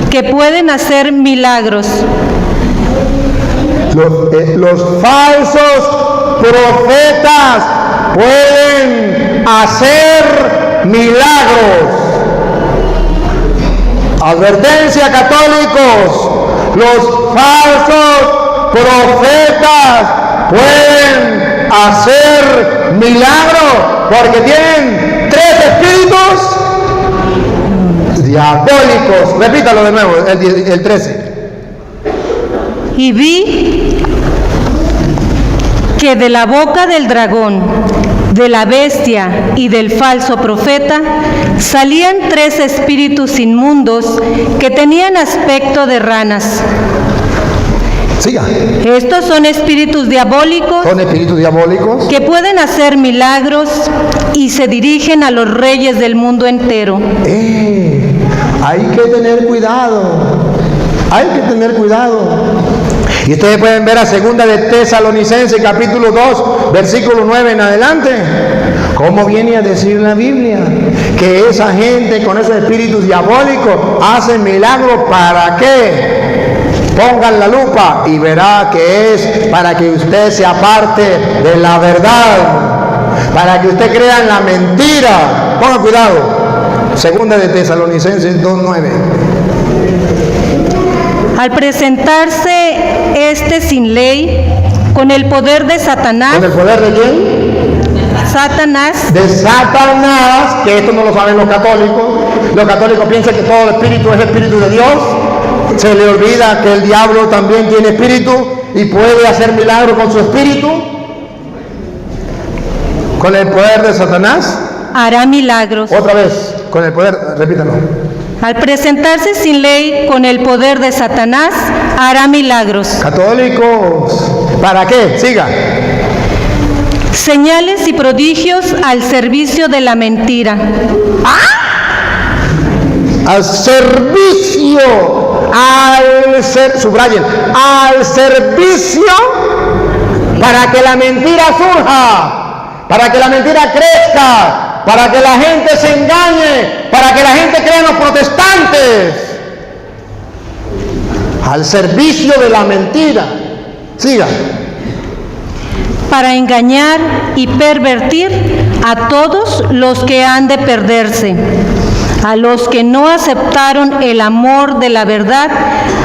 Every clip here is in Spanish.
que pueden hacer milagros. Los falsos profetas pueden hacer milagros. Advertencia, católicos: los falsos profetas pueden hacer milagros porque tienen 3 espíritus diabólicos. Repítalo de nuevo, el 13. Y vi que de la boca del dragón, de la bestia y del falso profeta salían 3 espíritus inmundos que tenían aspecto de ranas. Siga. Estos son espíritus diabólicos. Son espíritus diabólicos que pueden hacer milagros y se dirigen a los reyes del mundo entero. Hay que tener cuidado. Hay que tener cuidado. Y ustedes pueden ver a 2 de Tesalonicenses, capítulo 2, versículo 9 en adelante, cómo viene a decir la Biblia que esa gente con esos espíritus diabólicos hacen milagros. ¿Para qué? Pongan la lupa y verá que es para que usted se aparte de la verdad, para que usted crea en la mentira. Ponga cuidado. 2 de Tesalonicenses 2:9. Al presentarse sin ley, con el poder de Satanás. ¿Con el poder de quién? Satanás. De Satanás, que esto no lo saben los católicos. Los católicos piensan que todo espíritu es espíritu de Dios. Se le olvida que el diablo también tiene espíritu y puede hacer milagros con su espíritu. Con el poder de Satanás hará milagros. Otra vez, con el poder, repítalo. Al presentarse sin ley, con el poder de Satanás, hará milagros. Católicos, ¿para qué? Siga. Señales y prodigios al servicio de la mentira. Al servicio, subrayen, al servicio, para que la mentira surja, para que la mentira crezca, para que la gente se engañe, para que la gente crea en los protestantes. Al servicio de la mentira. Siga. Para engañar y pervertir a todos los que han de perderse, a los que no aceptaron el amor de la verdad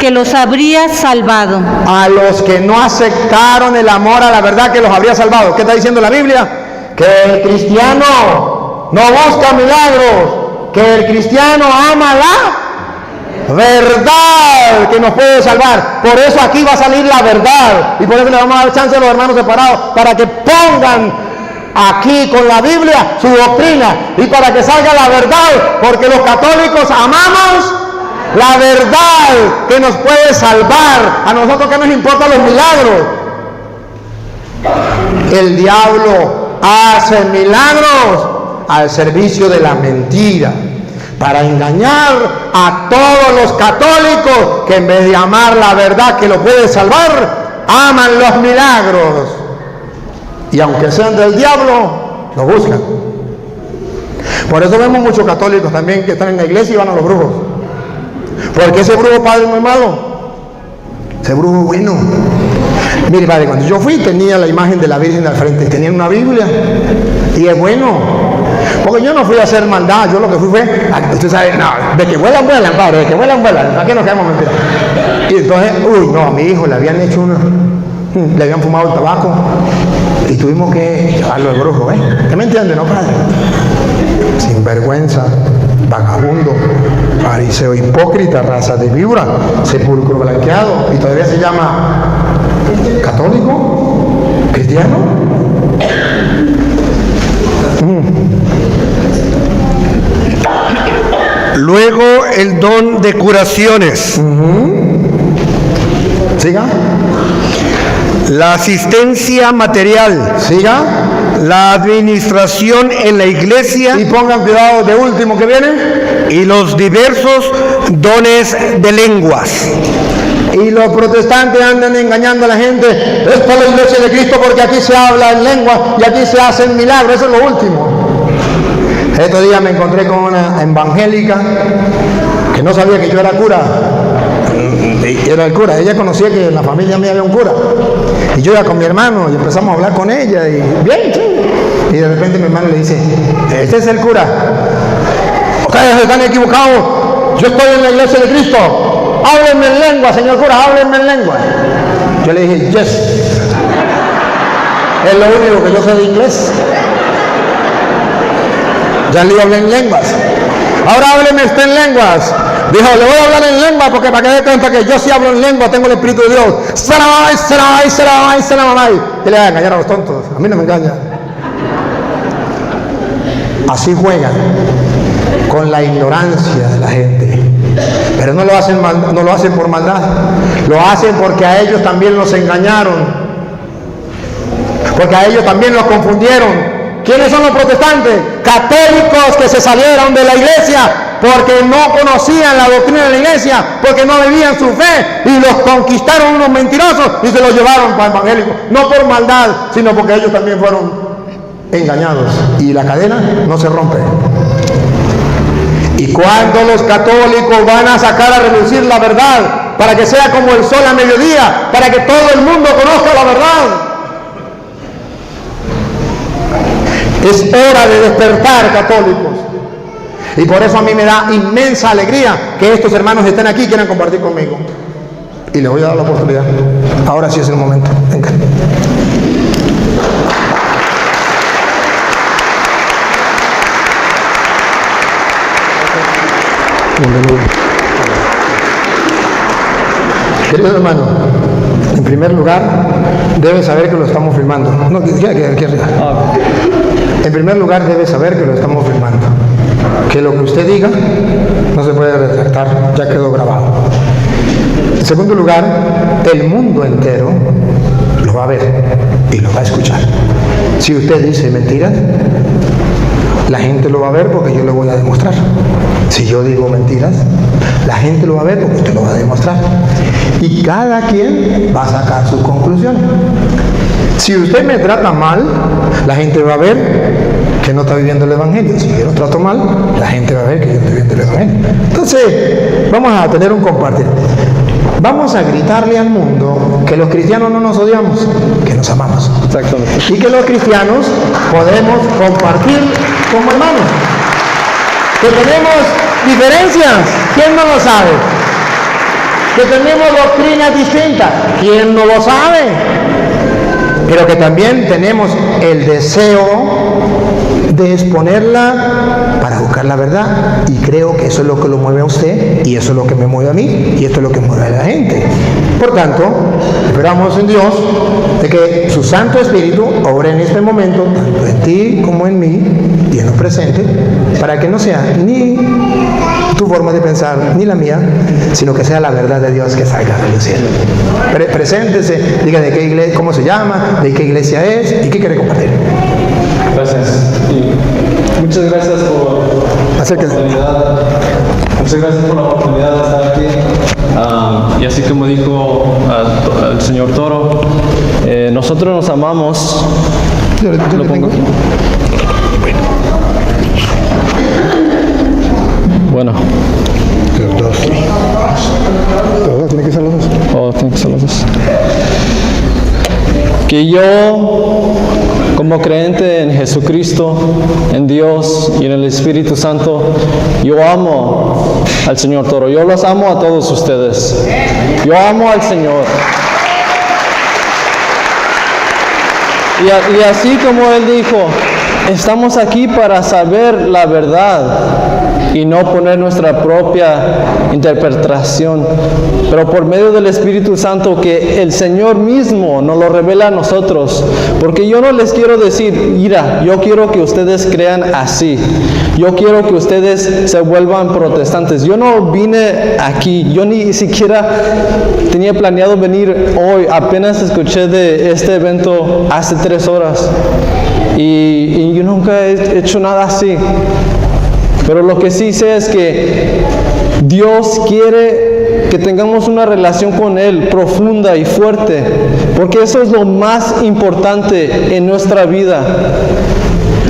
que los habría salvado. A los que no aceptaron el amor a la verdad que los habría salvado. ¿Qué está diciendo la Biblia? Que el cristiano no busca milagros, que el cristiano ama la verdad que nos puede salvar. Por eso aquí va a salir la verdad, y por eso le vamos a dar chance a los hermanos separados para que pongan aquí con la Biblia su doctrina y para que salga la verdad, porque los católicos amamos la verdad que nos puede salvar. A nosotros que nos importan los milagros. El diablo hace milagros al servicio de la mentira, para engañar a todos los católicos que en vez de amar la verdad que lo puede salvar, aman los milagros, y aunque sean del diablo, lo buscan. Por eso vemos muchos católicos también que están en la iglesia y van a los brujos, porque ese brujo padre no es malo, ese brujo es bueno. Mire padre, cuando yo fui tenía la imagen de la Virgen al frente, tenía una Biblia y es bueno. Porque yo no fui a hacer maldad, yo lo que fui fue, usted sabe, no, de que vuelan, padre, de que vuelan, ¿para qué nos quedamos mentiras? Y entonces, a mi hijo le habían hecho le habían fumado el tabaco y tuvimos que llevarlo al brujo, ¿Usted me entiende, no, padre? Sinvergüenza, vagabundo, fariseo, hipócrita, raza de víbora, sepulcro blanqueado, y todavía se llama católico, cristiano. Luego el don de curaciones. Siga. La asistencia material. Siga. La administración en la iglesia. Y pongan cuidado de último que viene. Y los diversos dones de lenguas. Y los protestantes andan engañando a la gente. Esto es la iglesia de Cristo porque aquí se habla en lengua y aquí se hacen milagros. Eso es lo último. Estos días me encontré con una evangélica que no sabía que yo era cura. Y era el cura. Ella conocía que en la familia mía había un cura. Y yo iba con mi hermano y empezamos a hablar con ella. Y bien, sí. Y de repente mi hermano le dice, este es el cura. Ustedes están equivocados. Yo estoy en la iglesia de Cristo. Háblenme en lengua, señor cura, háblenme en lengua. Yo le dije, yes. Es lo único que yo sé de inglés. Ya le hablé en lenguas. Ahora hábleme usted en lenguas. Dijo, le voy a hablar en lengua porque para que dé cuenta que yo sí hablo en lengua, tengo el Espíritu de Dios. Sarai, sarai, sarai, sarai. Y le va a engañar a los tontos. A mí no me engañan. Así juegan con la ignorancia de la gente. Pero no lo hacen por maldad. Lo hacen porque a ellos también los engañaron. Porque a ellos también los confundieron. ¿Quiénes son los protestantes? Católicos que se salieron de la iglesia porque no conocían la doctrina de la iglesia, porque no vivían su fe, y los conquistaron unos mentirosos y se los llevaron para evangélicos. No por maldad, sino porque ellos también fueron engañados. Y la cadena no se rompe. Y cuando los católicos van a sacar a relucir la verdad, para que sea como el sol a mediodía, para que todo el mundo conozca la verdad, es hora de despertar, católicos. Y por eso a mí me da inmensa alegría que estos hermanos estén aquí y quieran compartir conmigo. Y les voy a dar la oportunidad. Ahora sí es el momento. Venga. Bienvenido. Querido hermano, en primer lugar, debe saber que lo estamos filmando. No, aquí arriba. En primer lugar, debe saber que lo estamos filmando. Que lo que usted diga no se puede retractar, ya quedó grabado. En segundo lugar, el mundo entero lo va a ver y lo va a escuchar. Si usted dice mentiras, la gente lo va a ver porque yo le voy a demostrar. Si yo digo mentiras, la gente lo va a ver porque usted lo va a demostrar. Y cada quien va a sacar sus conclusiones. Si usted me trata mal, la gente va a ver que no está viviendo el Evangelio. Si yo lo trato mal, la gente va a ver que yo estoy viviendo el Evangelio. Entonces, vamos a tener un compartir. Vamos a gritarle al mundo que los cristianos no nos odiamos, que nos amamos. Exactamente. Y que los cristianos podemos compartir como hermanos. Que tenemos diferencias, ¿quién no lo sabe? Que tenemos doctrinas distintas, ¿quién no lo sabe? Pero que también tenemos el deseo de exponerla para buscar la verdad, y creo que eso es lo que lo mueve a usted, y eso es lo que me mueve a mí, y esto es lo que mueve a la gente. Por tanto, esperamos en Dios de que su Santo Espíritu obre en este momento, tanto en ti como en mí, y en lo presente, para que no sea ni tu forma de pensar, ni la mía, sino que sea la verdad de Dios que salga de los cielos. Preséntese, diga de qué iglesia, cómo se llama, de qué iglesia es, y qué quiere compartir. Gracias. Y muchas gracias por la oportunidad. Muchas gracias por la oportunidad de estar aquí. Y así como dijo el señor Toro, nosotros nos amamos. Yo ¿Lo pongo aquí? Bueno. Los dos. Los dos, tiene que ser los dos. Oh, tiene que ser los dos. Que yo, como creyente en Jesucristo, en Dios y en el Espíritu Santo, yo amo al señor Toro. Yo los amo a todos ustedes. Yo amo al Señor. Y así como Él dijo, estamos aquí para saber la verdad y no poner nuestra propia interpretación, pero por medio del Espíritu Santo, que el Señor mismo nos lo revela a nosotros. Porque yo no les quiero decir, mira, yo quiero que ustedes crean así, yo quiero que ustedes se vuelvan protestantes. Yo no vine aquí, yo ni siquiera tenía planeado venir hoy, apenas escuché de este evento hace 3 horas y yo nunca he hecho nada así. Pero lo que sí sé es que Dios quiere que tengamos una relación con Él profunda y fuerte, porque eso es lo más importante en nuestra vida.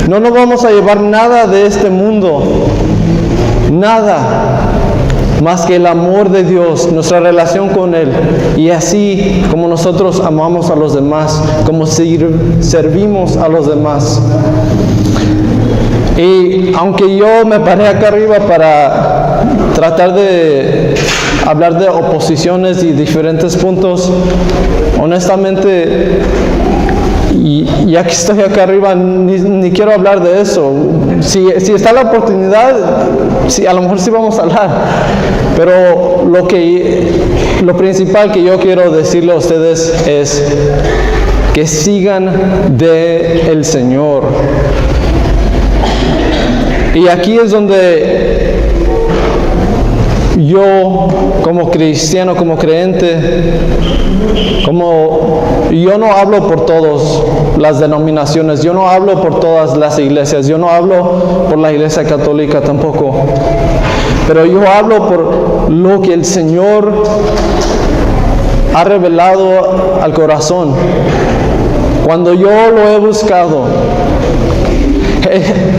No nos vamos a llevar nada de este mundo, nada. más que el amor de Dios, nuestra relación con Él. Y así como nosotros amamos a los demás, como servimos a los demás. Y aunque yo me paré acá arriba para tratar de hablar de oposiciones y diferentes puntos, honestamente, y ya que estoy acá arriba, ni quiero hablar de eso. Si está la oportunidad, sí, a lo mejor sí vamos a hablar. Pero lo principal que yo quiero decirle a ustedes es que sigan del Señor. Y aquí es donde yo, como cristiano, como creyente, yo no hablo por todas las denominaciones, yo no hablo por todas las iglesias, yo no hablo por la iglesia católica tampoco, pero yo hablo por lo que el Señor ha revelado al corazón. Cuando yo lo he buscado,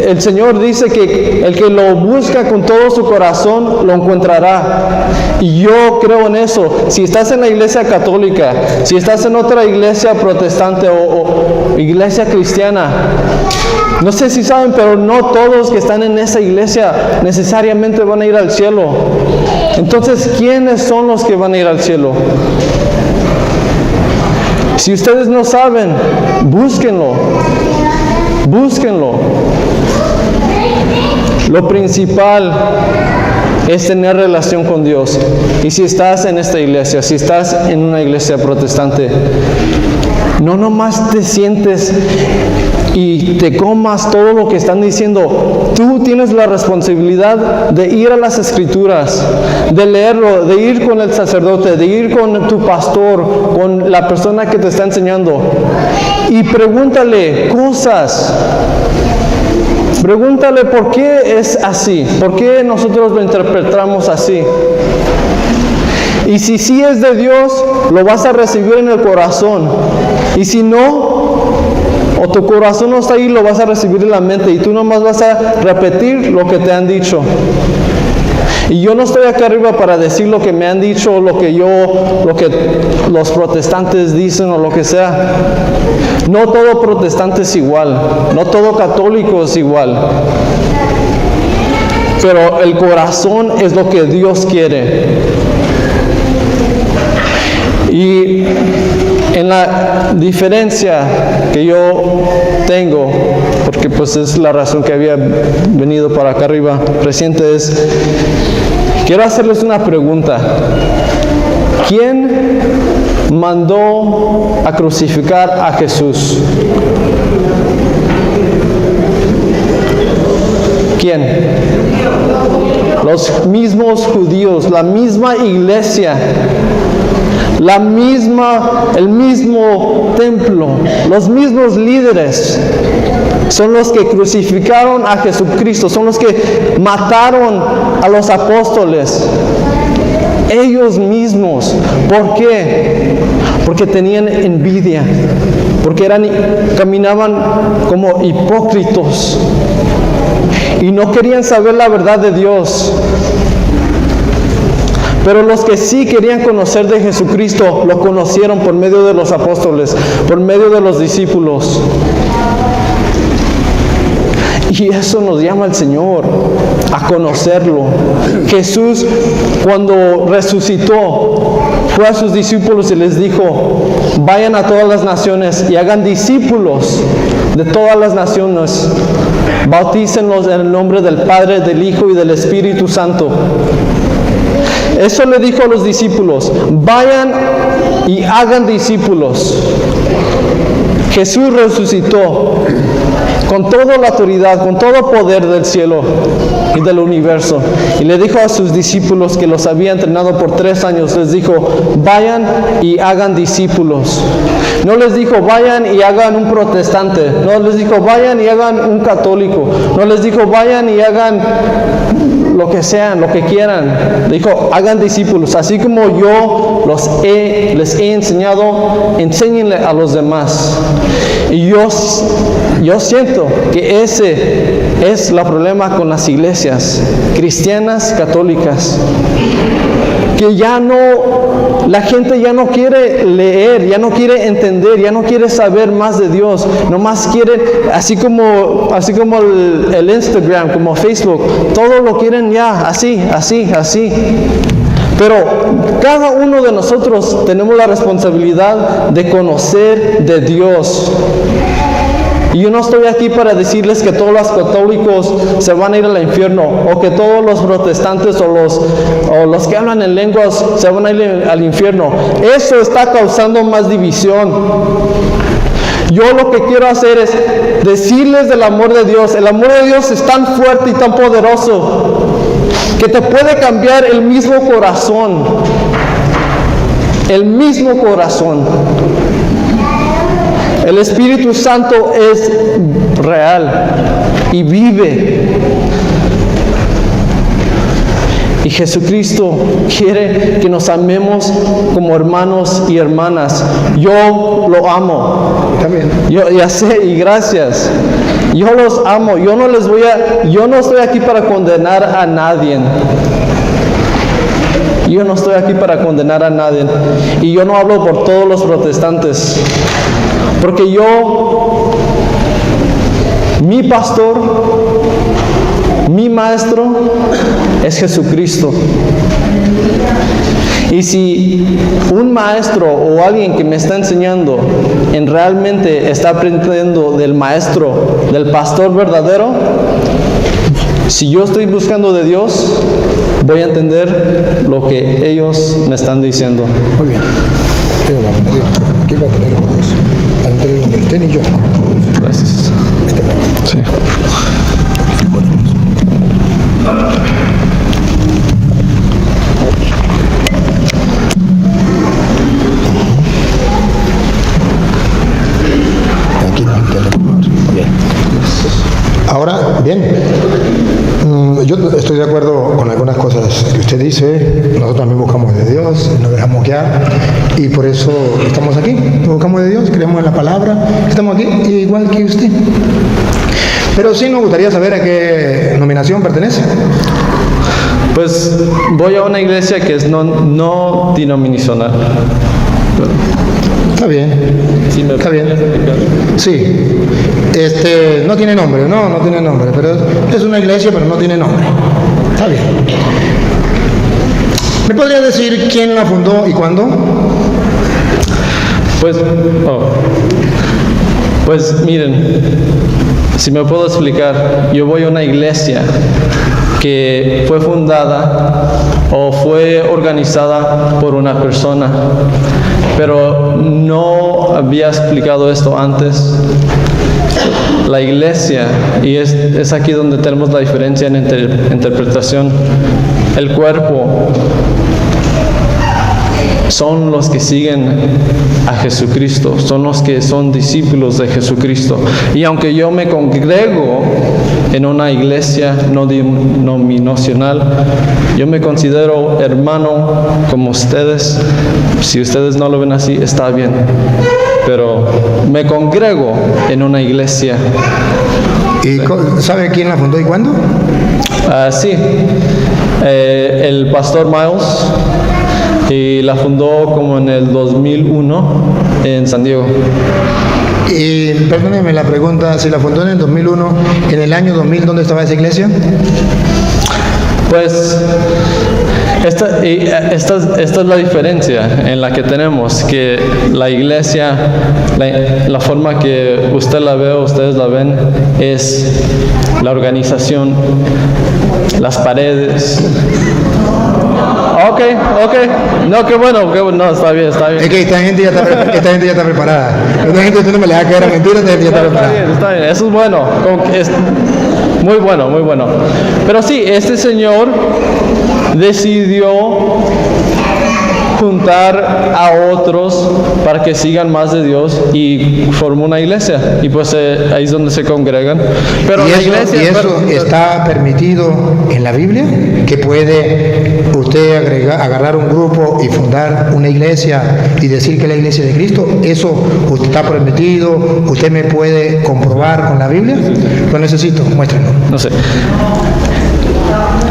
el Señor dice que el que lo busca con todo su corazón lo encontrará. Y yo creo en eso. Si estás en la iglesia católica, si estás en otra iglesia protestante o iglesia cristiana, no sé si saben, pero no todos que están en esa iglesia necesariamente van a ir al cielo. Entonces, ¿quiénes son los que van a ir al cielo? Si ustedes no saben, búsquenlo. Búsquenlo. Lo principal es tener relación con Dios. Y si estás en esta iglesia, si estás en una iglesia protestante, no nomás te sientes y te comas todo lo que están diciendo. Tú tienes la responsabilidad de ir a las Escrituras, de leerlo, de ir con el sacerdote, de ir con tu pastor, con la persona que te está enseñando. Y pregúntale cosas. Pregúntale por qué es así, por qué nosotros lo interpretamos así. Y si sí es de Dios, lo vas a recibir en el corazón. Y si no, o tu corazón no está ahí, lo vas a recibir en la mente. Y tú nomás vas a repetir lo que te han dicho. Y yo no estoy acá arriba para decir lo que me han dicho, lo que los protestantes dicen o lo que sea. No todo protestante es igual, no todo católico es igual. Pero el corazón es lo que Dios quiere. Y en la diferencia que yo tengo, porque pues es la razón que había venido para acá arriba reciente, es, quiero hacerles una pregunta. ¿Quién mandó a crucificar a Jesús? ¿Quién? Los mismos judíos, la misma iglesia, el mismo templo, los mismos líderes son los que crucificaron a Jesucristo, son los que mataron a los apóstoles. Ellos mismos. ¿Por qué? Porque tenían envidia, porque caminaban como hipócritas y no querían saber la verdad de Dios. Pero los que sí querían conocer de Jesucristo, lo conocieron por medio de los apóstoles, por medio de los discípulos. Y eso nos llama el Señor, a conocerlo. Jesús, cuando resucitó, fue a sus discípulos y les dijo: vayan a todas las naciones y hagan discípulos de todas las naciones. Bautícenlos en el nombre del Padre, del Hijo y del Espíritu Santo. Eso le dijo a los discípulos: vayan y hagan discípulos. Jesús resucitó con toda la autoridad, con todo poder del cielo y del universo. Y le dijo a sus discípulos que los había entrenado por 3 años, les dijo: vayan y hagan discípulos. No les dijo: vayan y hagan un protestante. No les dijo: vayan y hagan un católico. No les dijo: vayan y hagan lo que sean, lo que quieran. Dijo, hagan discípulos, así como yo les he enseñado, enséñenle a los demás. Y yo siento que ese es el problema con las iglesias cristianas católicas, que la gente ya no quiere leer, ya no quiere entender, ya no quiere saber más de Dios, nomás quieren, así como el Instagram, como Facebook, todo lo quieren ya, así. Pero cada uno de nosotros tenemos la responsabilidad de conocer de Dios. Y yo no estoy aquí para decirles que todos los católicos se van a ir al infierno, o que todos los protestantes o los que hablan en lenguas se van a ir al infierno. Eso está causando más división. Yo lo que quiero hacer es decirles del amor de Dios. El amor de Dios es tan fuerte y tan poderoso que te puede cambiar el mismo corazón. El mismo corazón. El Espíritu Santo es real y vive. Y Jesucristo quiere que nos amemos como hermanos y hermanas. Yo lo amo. También. Yo ya sé, y gracias. Yo los amo. Yo no estoy aquí para condenar a nadie. Yo no estoy aquí para condenar a nadie. Y yo no hablo por todos los protestantes. Porque mi pastor, mi maestro es Jesucristo. Y si un maestro o alguien que me está enseñando realmente está aprendiendo del maestro, del pastor verdadero, si yo estoy buscando de Dios, voy a entender lo que ellos me están diciendo. Muy bien. Aquí va a poner los entre donde estén y yo. Gracias. Sí. Aquí bien. Ahora, bien. Yo estoy de acuerdo con algunas cosas que usted dice. Nosotros también buscamos de Dios, nos dejamos guiar y por eso estamos aquí. Buscamos de Dios, creemos en la palabra, estamos aquí igual que usted. Pero sí nos gustaría saber a qué denominación pertenece. Pues voy a una iglesia que es no denominacional. Está bien. Sí, Está bien. Sí. No tiene nombre, no tiene nombre, pero es una iglesia, pero no tiene nombre. Está bien. ¿Me podría decir quién la fundó y cuándo? Pues miren, si me puedo explicar, yo voy a una iglesia que fue fundada o fue organizada por una persona, pero no había explicado esto antes. La iglesia, y es aquí donde tenemos la diferencia en interpretación, el cuerpo son los que siguen a Jesucristo, son los que son discípulos de Jesucristo. Y aunque yo me congrego en una iglesia no denominacional, yo me considero hermano como ustedes. Si ustedes no lo ven así, está bien, pero me congrego en una iglesia. ¿Y sabe quién la fundó y cuándo? Sí, el pastor Miles, y la fundó como en el 2001 en San Diego. Y perdóneme la pregunta, si la fundó en el 2001, en el año 2000, ¿dónde estaba esa iglesia? Pues esta es la diferencia en la que tenemos, que la iglesia, la forma que usted la ve o ustedes la ven, es la organización, las paredes. Ok, no, qué bueno, no, está bien. Es que esta gente ya está preparada. Esta gente usted no me le va a caer a mentiras, esta gente ya está preparada. Está bien, eso es bueno, es muy bueno. Pero sí, este señor decidió juntar a otros para que sigan más de Dios y formó una iglesia. Y pues ahí es donde se congregan. Pero ¿Y la eso, iglesia... y eso está permitido en la Biblia? ¿Que puede usted agarrar un grupo y fundar una iglesia y decir que es la iglesia de Cristo? ¿Eso está permitido? ¿Usted me puede comprobar con la Biblia? Lo necesito, muéstrenlo. No sé.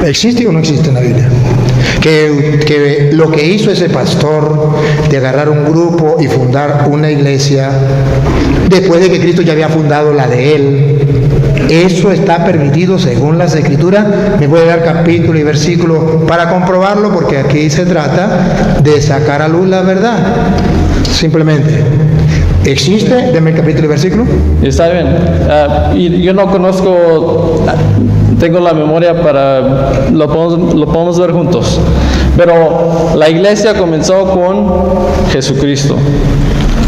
¿Existe o no existe en la Biblia? Que lo que hizo ese pastor de agarrar un grupo y fundar una iglesia después de que Cristo ya había fundado la de él, ¿eso está permitido según las Escrituras? Me puede dar capítulo y versículo para comprobarlo, porque aquí se trata de sacar a luz la verdad. Simplemente, ¿existe? Deme el capítulo y versículo. Está bien. Y yo no conozco, tengo la memoria para, lo podemos ver juntos. Pero la iglesia comenzó con Jesucristo.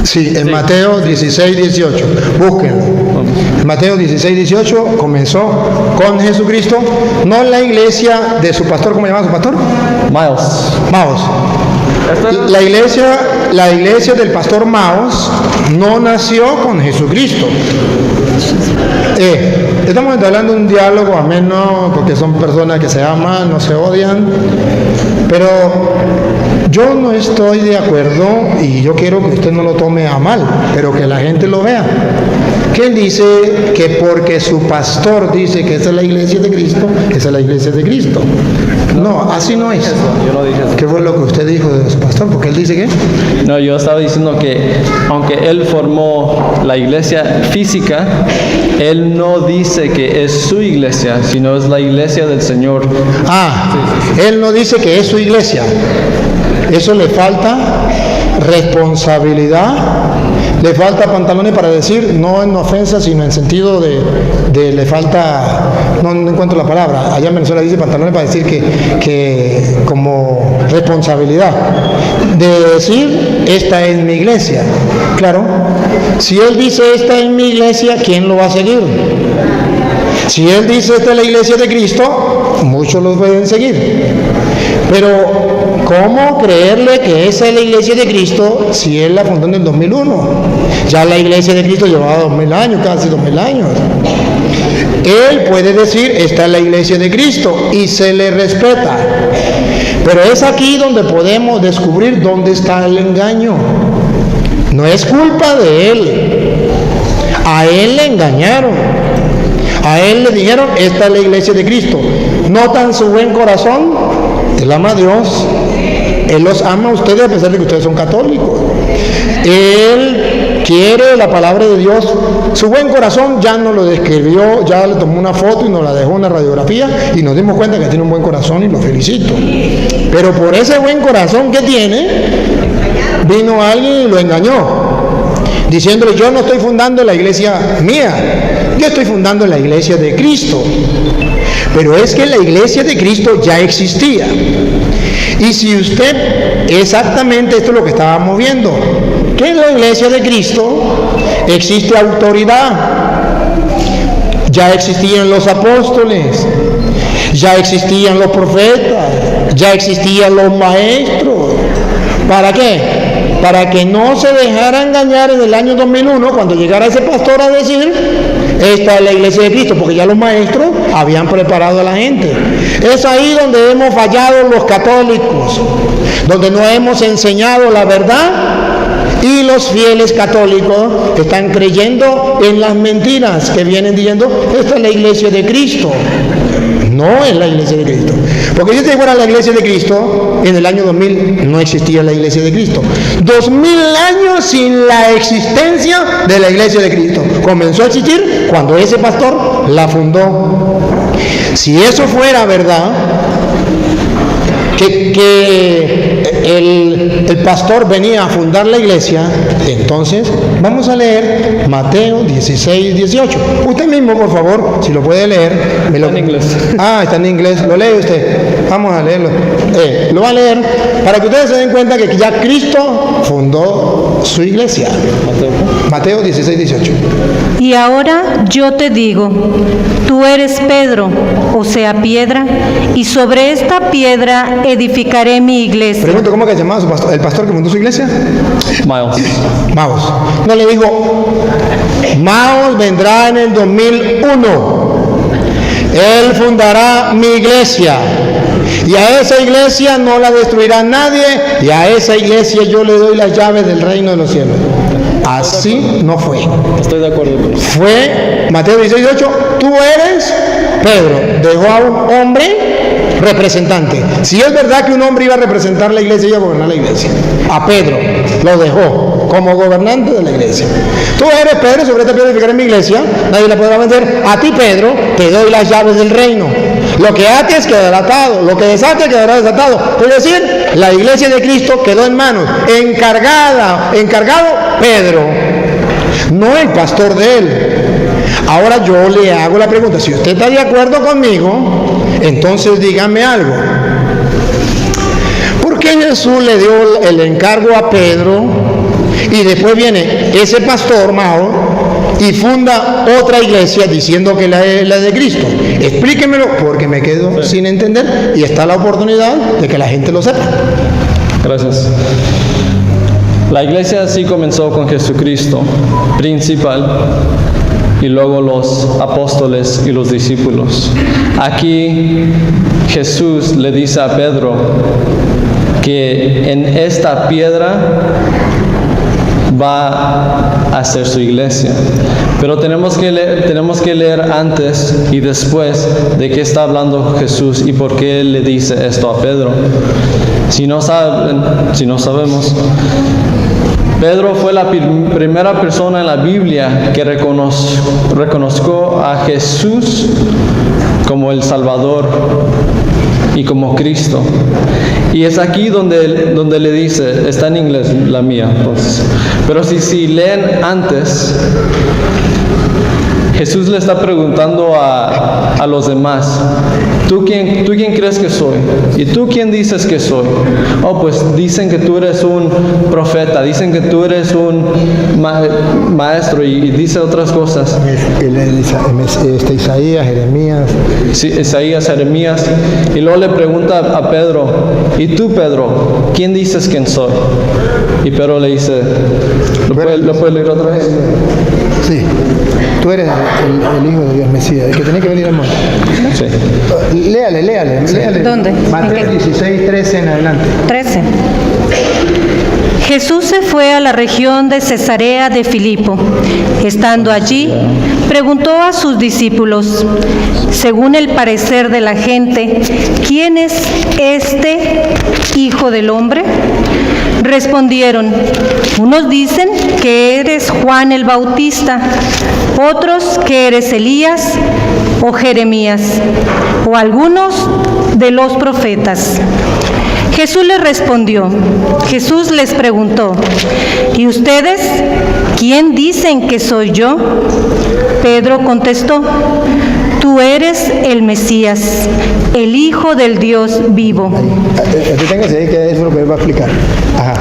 Sí, en Mateo 16, 18. Búsquenlo. Mateo 16, 18 comenzó con Jesucristo, no la iglesia de su pastor. ¿Cómo llamaba su pastor? Maos. La iglesia del pastor Maos no nació con Jesucristo. Estamos hablando de un diálogo ameno, porque son personas que se aman, no se odian, pero yo no estoy de acuerdo, y yo quiero que usted no lo tome a mal, pero que la gente lo vea, que él dice que porque su pastor dice que esa es la iglesia de Cristo, esa es la iglesia de Cristo. No, así no es. Yo no dije eso. ¿Qué fue lo que usted dijo de su pastor? Porque él dice que... No, yo estaba diciendo que aunque él formó la iglesia física, él no dice que es su iglesia, sino es la iglesia del Señor. Él no dice que es su iglesia. Eso le falta responsabilidad, le falta pantalones para decir, no en ofensa, sino en sentido de le falta, no encuentro la palabra, allá en Venezuela dice pantalones para decir que como responsabilidad, de decir, esta es mi iglesia. Claro, si él dice, esta es mi iglesia, ¿quién lo va a seguir? Si él dice, esta es la iglesia de Cristo, muchos lo pueden seguir. Pero, ¿cómo creerle que esa es la iglesia de Cristo si él la fundó en el 2001? Ya la iglesia de Cristo llevaba 2000 años, casi 2000 años. Él puede decir, esta es la iglesia de Cristo, y se le respeta. Pero es aquí donde podemos descubrir dónde está el engaño. No es culpa de él. A él le engañaron. A él le dijeron, esta es la iglesia de Cristo. ¿Notan su buen corazón? Él ama a Dios. Él los ama a ustedes a pesar de que ustedes son católicos. Él quiere la palabra de Dios. Su buen corazón ya nos lo describió, ya le tomó una foto y nos la dejó una radiografía y nos dimos cuenta que tiene un buen corazón y lo felicito. Pero por ese buen corazón que tiene, vino alguien y lo engañó, diciéndole, yo no estoy fundando la iglesia mía, yo estoy fundando la iglesia de Cristo. Pero es que la iglesia de Cristo ya existía. Y si usted, exactamente esto es lo que estábamos viendo, que en la iglesia de Cristo existe autoridad. Ya existían los apóstoles, ya existían los profetas, ya existían los maestros. ¿Para qué? Para que no se dejara engañar en el año 2001 cuando llegara ese pastor a decir, esta es la iglesia de Cristo, porque ya los maestros habían preparado a la gente. Es ahí donde hemos fallado los católicos, donde no hemos enseñado la verdad, y los fieles católicos están creyendo en las mentiras que vienen diciendo, esta es la iglesia de Cristo. No es la iglesia de Cristo. Porque si esta fuera la iglesia de Cristo, en el año 2000 no existía la iglesia de Cristo. 2000 años sin la existencia de la iglesia de Cristo. Comenzó a existir cuando ese pastor la fundó. Si eso fuera verdad, que el pastor venía a fundar la iglesia, entonces vamos a leer Mateo 16, 18. Usted mismo, por favor, si lo puede leer. Está en inglés. Está en inglés. ¿Lo lee usted? Vamos a leerlo. Lo va a leer para que ustedes se den cuenta que ya Cristo fundó su iglesia. Mateo 16, 18. Y ahora yo te digo, tú eres Pedro, o sea, piedra, y sobre esta piedra edificaré mi iglesia. Pregunto, cómo que se llamaba el pastor que fundó su iglesia? Miles. Maos. No le dijo, Maos vendrá en el 2001. Él fundará mi iglesia. Y a esa iglesia no la destruirá nadie. Y a esa iglesia yo le doy las llaves del reino de los cielos. Así no fue. Estoy de acuerdo con eso. Fue, Mateo 16:8, tú eres Pedro. Dejó a un hombre representante. Si es verdad que un hombre iba a representar la iglesia, iba a gobernar la iglesia. A Pedro lo dejó como gobernante de la iglesia. Tú eres Pedro, sobre esta piedra edificaré mi iglesia, nadie la podrá vencer. A ti, Pedro, te doy las llaves del reino. Lo que ates quedará atado, lo que desates quedará desatado. Es decir, la iglesia de Cristo quedó en manos, encargado Pedro, no el pastor de él. Ahora yo le hago la pregunta, si usted está de acuerdo conmigo, entonces dígame algo. ¿Por qué Jesús le dio el encargo a Pedro y después viene ese pastor Mao y funda otra iglesia diciendo que la es la de Cristo? Explíquemelo, porque me quedo sin entender y está la oportunidad de que la gente lo sepa. Gracias. La iglesia sí comenzó con Jesucristo, principal, y luego los apóstoles y los discípulos. Aquí Jesús le dice a Pedro que en esta piedra va a ser su iglesia. Pero tenemos que leer antes y después de qué está hablando Jesús y por qué le dice esto a Pedro. Si no sabemos, Pedro fue la primera persona en la Biblia que reconoció a Jesús como el Salvador y como Cristo. Y es aquí donde le dice, está en inglés la mía, entonces. Pero si leen antes, Jesús le está preguntando a los demás, ¿tú quién crees que soy? ¿Y tú quién dices que soy? Oh, pues dicen que tú eres un profeta, dicen que tú eres un maestro y dice otras cosas. Isaías, Jeremías. Sí, Isaías, Jeremías. Y luego le pregunta a Pedro, ¿y tú, Pedro, quién dices quién soy? Y Pedro le dice, ¿lo puedes leer otra vez? Sí. Tú eres el Hijo de Dios, Mesías, el que tenía que venir al mundo. Sí. Léale. ¿Dónde? Mateo 16, 13 en adelante. 13. Jesús se fue a la región de Cesarea de Filipo. Estando allí, preguntó a sus discípulos, según el parecer de la gente, ¿quién es este Hijo del Hombre? Respondieron, unos dicen que eres Juan el Bautista, otros que eres Elías o Jeremías, o algunos de los profetas. Jesús les preguntó, ¿y ustedes quién dicen que soy yo? Pedro contestó, tú eres el Mesías, el Hijo del Dios vivo. Deténgase ahí, que eso es lo que él va a explicar. Ajá.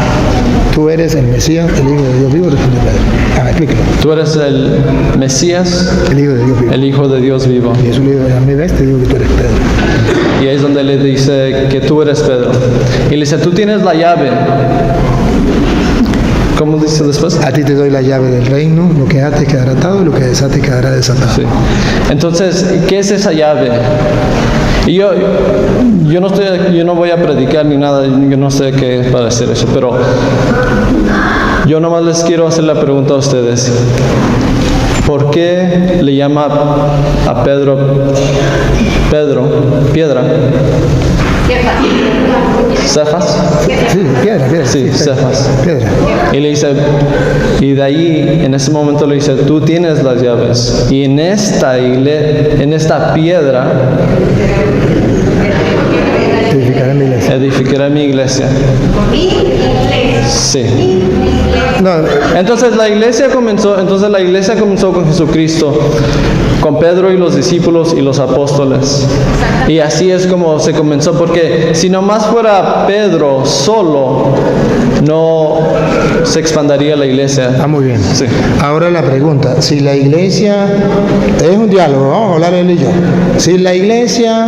Tú eres el Mesías, el Hijo de Dios vivo, respondió Pedro. Explíquelo. Tú eres el Mesías, el Hijo de Dios vivo. El Hijo de Dios vivo. Y Jesús le dijo, a mí ves, te digo que tú eres Pedro. Y ahí es donde le dice que tú eres Pedro. Y le dice, tú tienes la llave. ¿Cómo dice después? A ti te doy la llave del reino, lo que ates quedará atado y lo que desates quedará desatado. Sí. Entonces, ¿qué es esa llave? Y yo no voy a predicar ni nada, yo no sé qué es para hacer eso, pero yo nomás les quiero hacer la pregunta a ustedes. ¿Por qué le llama a Pedro piedra? ¿Cefas? Sí, piedra. Sí, Cefas. Piedra. Y le dice, y de ahí, en ese momento le dice, tú tienes las llaves. Y en esta piedra edificaré mi iglesia. Sí. No. Entonces la iglesia comenzó con Jesucristo, con Pedro y los discípulos y los apóstoles. Y así es como se comenzó, porque si nomás fuera Pedro solo, no se expandiría la iglesia. Muy bien. Sí. Ahora la pregunta, si la iglesia, es un diálogo, vamos a hablar él y yo. Si la iglesia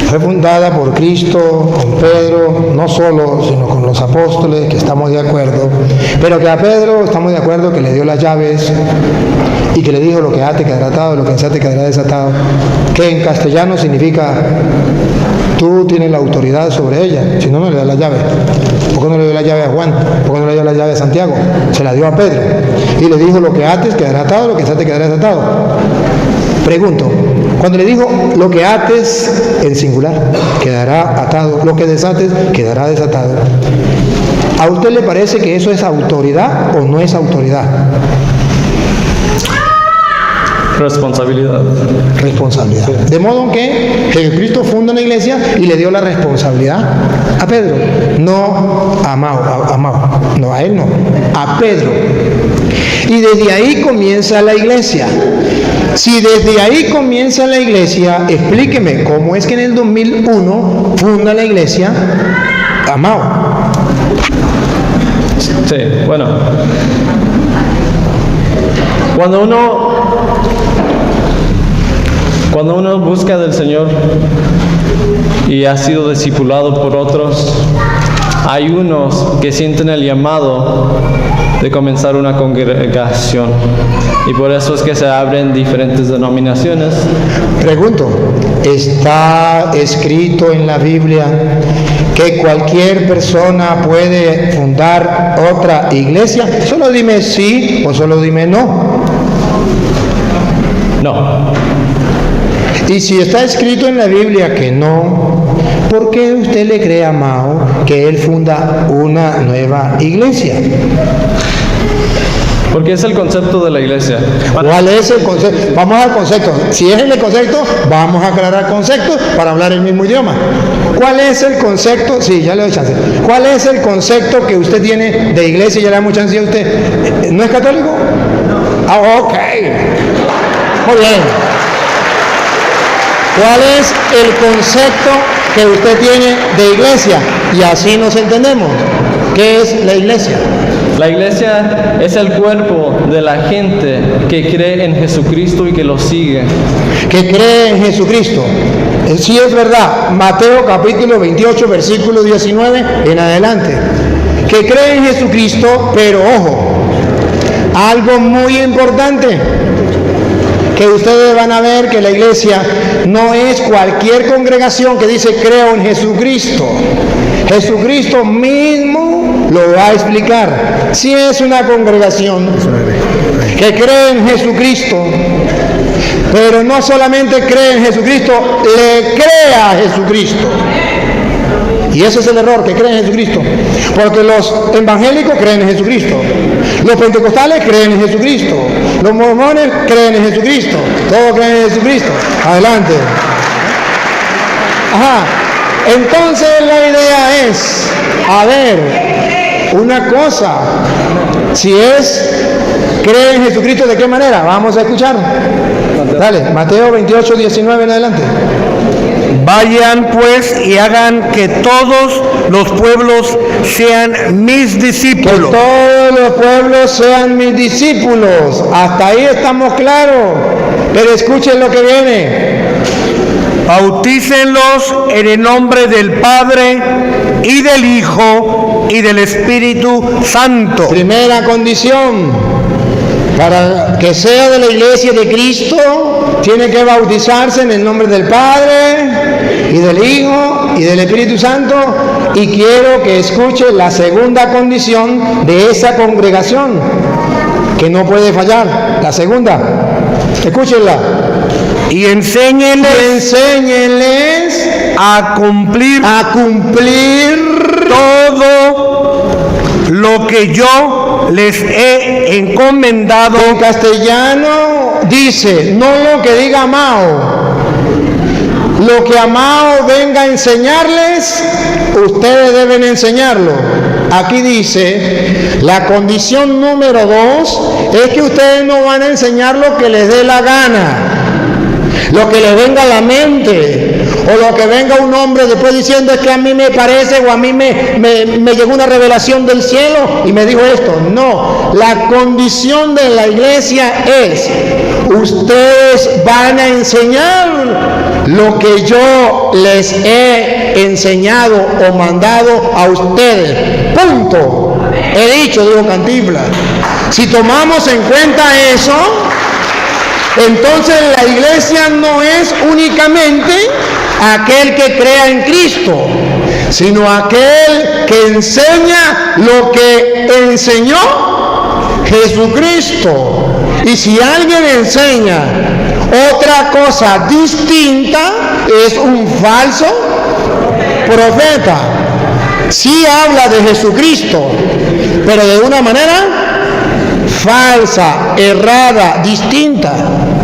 Fue fundada por Cristo, con Pedro, no solo, sino con los apóstoles, que estamos de acuerdo, pero que a Pedro estamos de acuerdo que le dio las llaves y que le dijo: lo que ate quedará atado, lo que desate quedará desatado, que en castellano significa: tú tienes la autoridad sobre ella, si no, no le das la llave. ¿Por qué no le dio la llave a Juan? ¿Por qué no le dio la llave a Santiago? Se la dio a Pedro y le dijo: lo que ates quedará atado, lo que desate quedará desatado. Pregunto, cuando le dijo: lo que ates, en singular, quedará atado, lo que desates quedará desatado, ¿a usted le parece que eso es autoridad o no es autoridad? Responsabilidad. Responsabilidad. De modo que Jesucristo funda una iglesia y le dio la responsabilidad a Pedro, no a Mao, no, a él no, a Pedro. Y desde ahí comienza la iglesia. Si desde ahí comienza la iglesia, explíqueme cómo es que en el 2001 funda la iglesia a Mao. Sí, bueno. Cuando uno busca del Señor y ha sido discipulado por otros, hay unos que sienten el llamado de comenzar una congregación, y por eso es que se abren diferentes denominaciones. Pregunto, ¿está escrito en la Biblia que cualquier persona puede fundar otra iglesia? Solo dime sí o solo dime no. No. Y si está escrito en la Biblia que no, ¿por qué usted le cree a Mao que él funda una nueva iglesia? Porque es el concepto de la iglesia. ¿Cuál es el concepto? Vamos al concepto. Si es el concepto, vamos a aclarar conceptos para hablar el mismo idioma. ¿Cuál es el concepto? Sí, ya le doy chance. ¿Cuál es el concepto que usted tiene de iglesia? Ya le damos chance a usted. ¿No es católico? Ah, ok. Muy bien. ¿Cuál es el concepto que usted tiene de iglesia? Y así nos entendemos. ¿Qué es la iglesia? La iglesia es el cuerpo de la gente que cree en Jesucristo y que lo sigue. Que cree en Jesucristo. Sí, es verdad. Mateo capítulo 28, versículo 19 en adelante. Que cree en Jesucristo, pero ojo, algo muy importante, que ustedes van a ver que la iglesia no es cualquier congregación que dice creo en Jesucristo. Jesucristo mismo lo va a explicar. Si es una congregación que cree en Jesucristo, pero no solamente cree en Jesucristo, le cree a Jesucristo. Y ese es el error, que creen en Jesucristo. Porque los evangélicos creen en Jesucristo. Los pentecostales creen en Jesucristo. Los mormones creen en Jesucristo. Todos creen en Jesucristo. Adelante. Ajá. Entonces la idea es, a ver, una cosa. Si es, cree en Jesucristo, ¿de qué manera? Vamos a escuchar. Dale, Mateo 28, 19 en adelante. Vayan pues y hagan que todos los pueblos sean mis discípulos. Que todos los pueblos sean mis discípulos. Hasta ahí estamos claros. Pero escuchen lo que viene. Bautícenlos en el nombre del Padre y del Hijo y del Espíritu Santo. Primera condición. Para que sea de la iglesia de Cristo, tiene que bautizarse en el nombre del Padre y del Hijo y del Espíritu Santo. Y quiero que escuche la segunda condición de esa congregación, que no puede fallar. La segunda, escúchenla. Y enséñenles a cumplir todo lo que yo les he encomendado. En castellano dice, no lo que diga Mao, lo que a Mao venga a enseñarles, ustedes deben enseñarlo. Aquí dice, la condición número 2 es que ustedes no van a enseñar lo que les dé la gana, lo que les venga a la mente, o lo que venga un hombre después diciendo es que a mí me parece, o a mí me llegó una revelación del cielo y me dijo esto. No, la condición de la iglesia es, ustedes van a enseñar lo que yo les he enseñado o mandado a ustedes. Punto. He dicho, dijo Cantinflas. Si tomamos en cuenta eso, entonces la iglesia no es únicamente aquel que crea en Cristo, sino aquel que enseña lo que enseñó Jesucristo. Y si alguien enseña otra cosa distinta, es un falso profeta. Sí habla de Jesucristo, pero de una manera falsa, errada, distinta.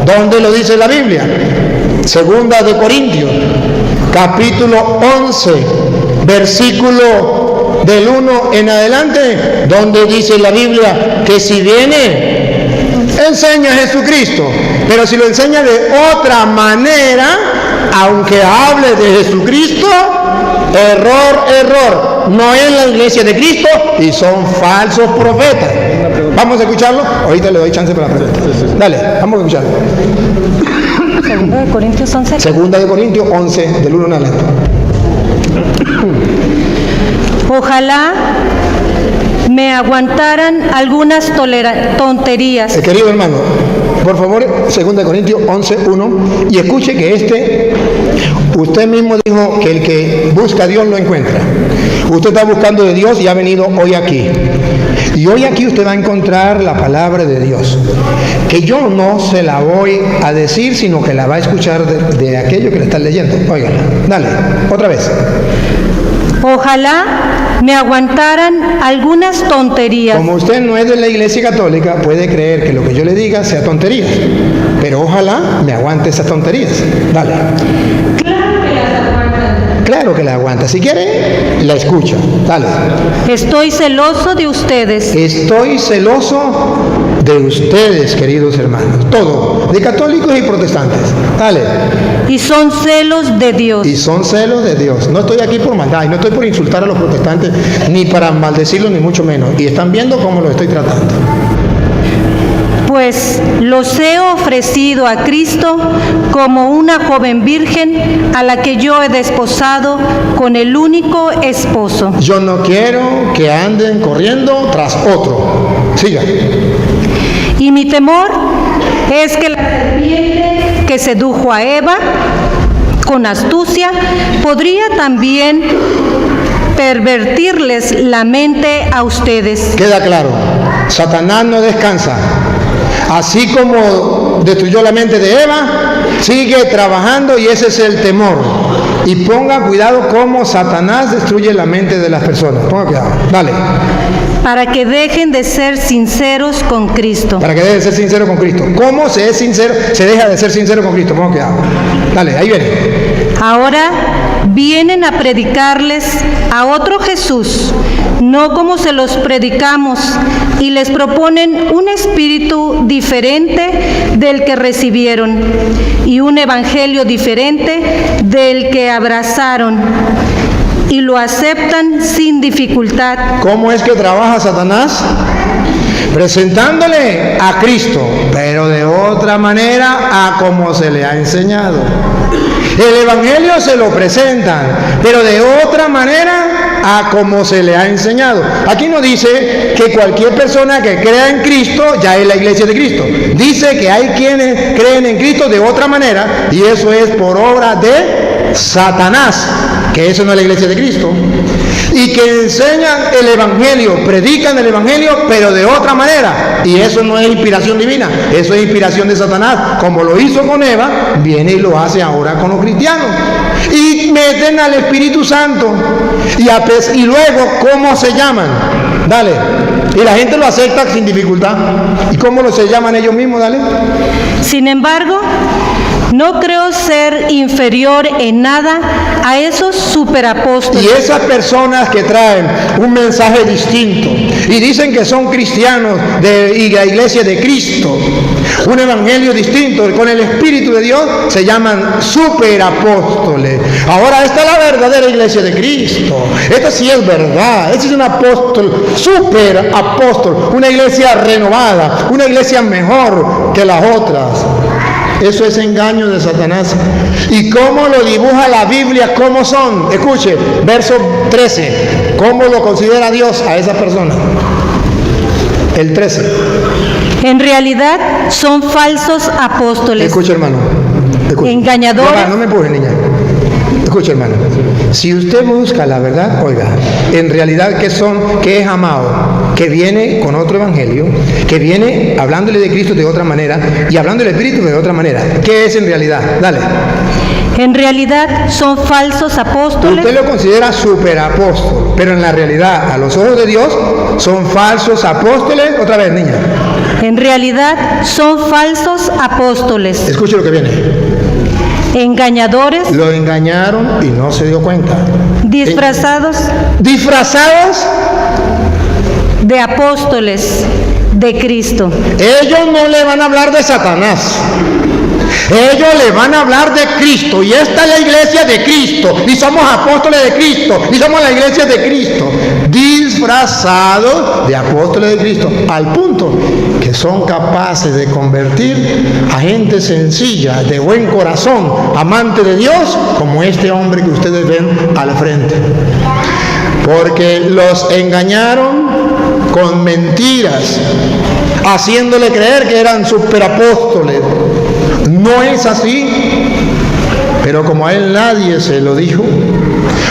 ¿Dónde lo dice la Biblia? Segunda de Corintios, capítulo 11, versículo del 1 en adelante, donde dice la Biblia que si viene, enseña a Jesucristo, pero si lo enseña de otra manera, aunque hable de Jesucristo, error, no es la iglesia de Cristo y son falsos profetas. ¿Vamos a escucharlo? Ahorita le doy chance para la pregunta. Dale, vamos a escucharlo. Segunda de Corintios 11. Segunda de Corintios 11, del 1 en adelante. Ojalá me aguantaran algunas tonterías. Querido hermano, por favor, Segunda de Corintios 11, 1, y escuche que usted mismo dijo que el que busca a Dios lo encuentra. Usted está buscando de Dios y ha venido hoy aquí. Y hoy aquí usted va a encontrar la palabra de Dios, que yo no se la voy a decir, sino que la va a escuchar de aquello que le están leyendo. Óigala, dale, otra vez. Ojalá me aguantaran algunas tonterías. Como usted no es de la iglesia católica, puede creer que lo que yo le diga sea tonterías, pero ojalá me aguante esas tonterías. Dale. Claro que la aguanta. Si quiere, la escucha. Dale. Estoy celoso de ustedes. Estoy celoso de ustedes, queridos hermanos. Todo, de católicos y protestantes. Dale. Y son celos de Dios. Y son celos de Dios. No estoy aquí por maldad, y no estoy por insultar a los protestantes, ni para maldecirlos, ni mucho menos. Y están viendo cómo lo estoy tratando. Pues los he ofrecido a Cristo como una joven virgen a la que yo he desposado con el único esposo. Yo no quiero que anden corriendo tras otro. Siga. Y mi temor es que la serpiente que sedujo a Eva con astucia podría también pervertirles la mente a ustedes. Queda claro, Satanás no descansa. Así como destruyó la mente de Eva, sigue trabajando y ese es el temor. Y ponga cuidado cómo Satanás destruye la mente de las personas. Ponga cuidado. Dale. Para que dejen de ser sinceros con Cristo. Para que dejen de ser sinceros con Cristo. ¿Cómo se es sincero? Se deja de ser sincero con Cristo. Ponga cuidado. Dale, ahí viene. Ahora vienen a predicarles a otro Jesús, no como se los predicamos, y les proponen un espíritu diferente del que recibieron y un evangelio diferente del que abrazaron, y lo aceptan sin dificultad. ¿Cómo es que trabaja Satanás? Presentándole a Cristo, pero de otra manera a como se le ha enseñado. El evangelio se lo presentan, pero de otra manera a como se le ha enseñado. Aquí no dice que cualquier persona que crea en Cristo ya es la iglesia de Cristo. Dice que hay quienes creen en Cristo de otra manera, y eso es por obra de Satanás, que eso no es la iglesia de Cristo. Y que enseñan el evangelio, predican el evangelio, pero de otra manera. Y eso no es inspiración divina, eso es inspiración de Satanás. Como lo hizo con Eva, viene y lo hace ahora con los cristianos. Y meten al Espíritu Santo. Y luego, ¿cómo se llaman? Dale. Y la gente lo acepta sin dificultad. ¿Y cómo se llaman ellos mismos? Dale. Sin embargo, no creo ser inferior en nada a esos superapóstoles. Y esas personas que traen un mensaje distinto y dicen que son cristianos y la iglesia de Cristo, un evangelio distinto con el Espíritu de Dios, se llaman superapóstoles. Ahora esta es la verdadera iglesia de Cristo. Esta sí es verdad. Este es un apóstol, superapóstol, una iglesia renovada, una iglesia mejor que las otras. Eso es engaño de Satanás. ¿Y cómo lo dibuja la Biblia? ¿Cómo son? Escuche, verso 13. ¿Cómo lo considera Dios a esa persona? El 13. En realidad son falsos apóstoles, Escuche, hermano. Escuche. engañadores. No me empuje, niña. Escuche, hermano. Si usted busca la verdad, oiga, en realidad, ¿qué es amado? Que viene con otro evangelio, que viene hablándole de Cristo de otra manera y hablando del Espíritu de otra manera. ¿Qué es en realidad? Dale. En realidad son falsos apóstoles. Usted lo considera superapóstol, pero en la realidad, a los ojos de Dios, son falsos apóstoles. Otra vez, niña. En realidad son falsos apóstoles, Escuche lo que viene. engañadores, Lo engañaron y no se dio cuenta. disfrazados Disfrazados, de apóstoles de Cristo. ellos no le van a hablar de Satanás. Ellos le van a hablar de Cristo. Y esta es la iglesia de Cristo. Y somos apóstoles de Cristo. Y somos la iglesia de Cristo. Disfrazados de apóstoles de Cristo. Al punto que son capaces de convertir a gente sencilla, de buen corazón, amante de Dios, como este hombre que ustedes ven al frente. Porque los engañaron con mentiras, haciéndole creer que eran superapóstoles. No es así, pero como a él nadie se lo dijo,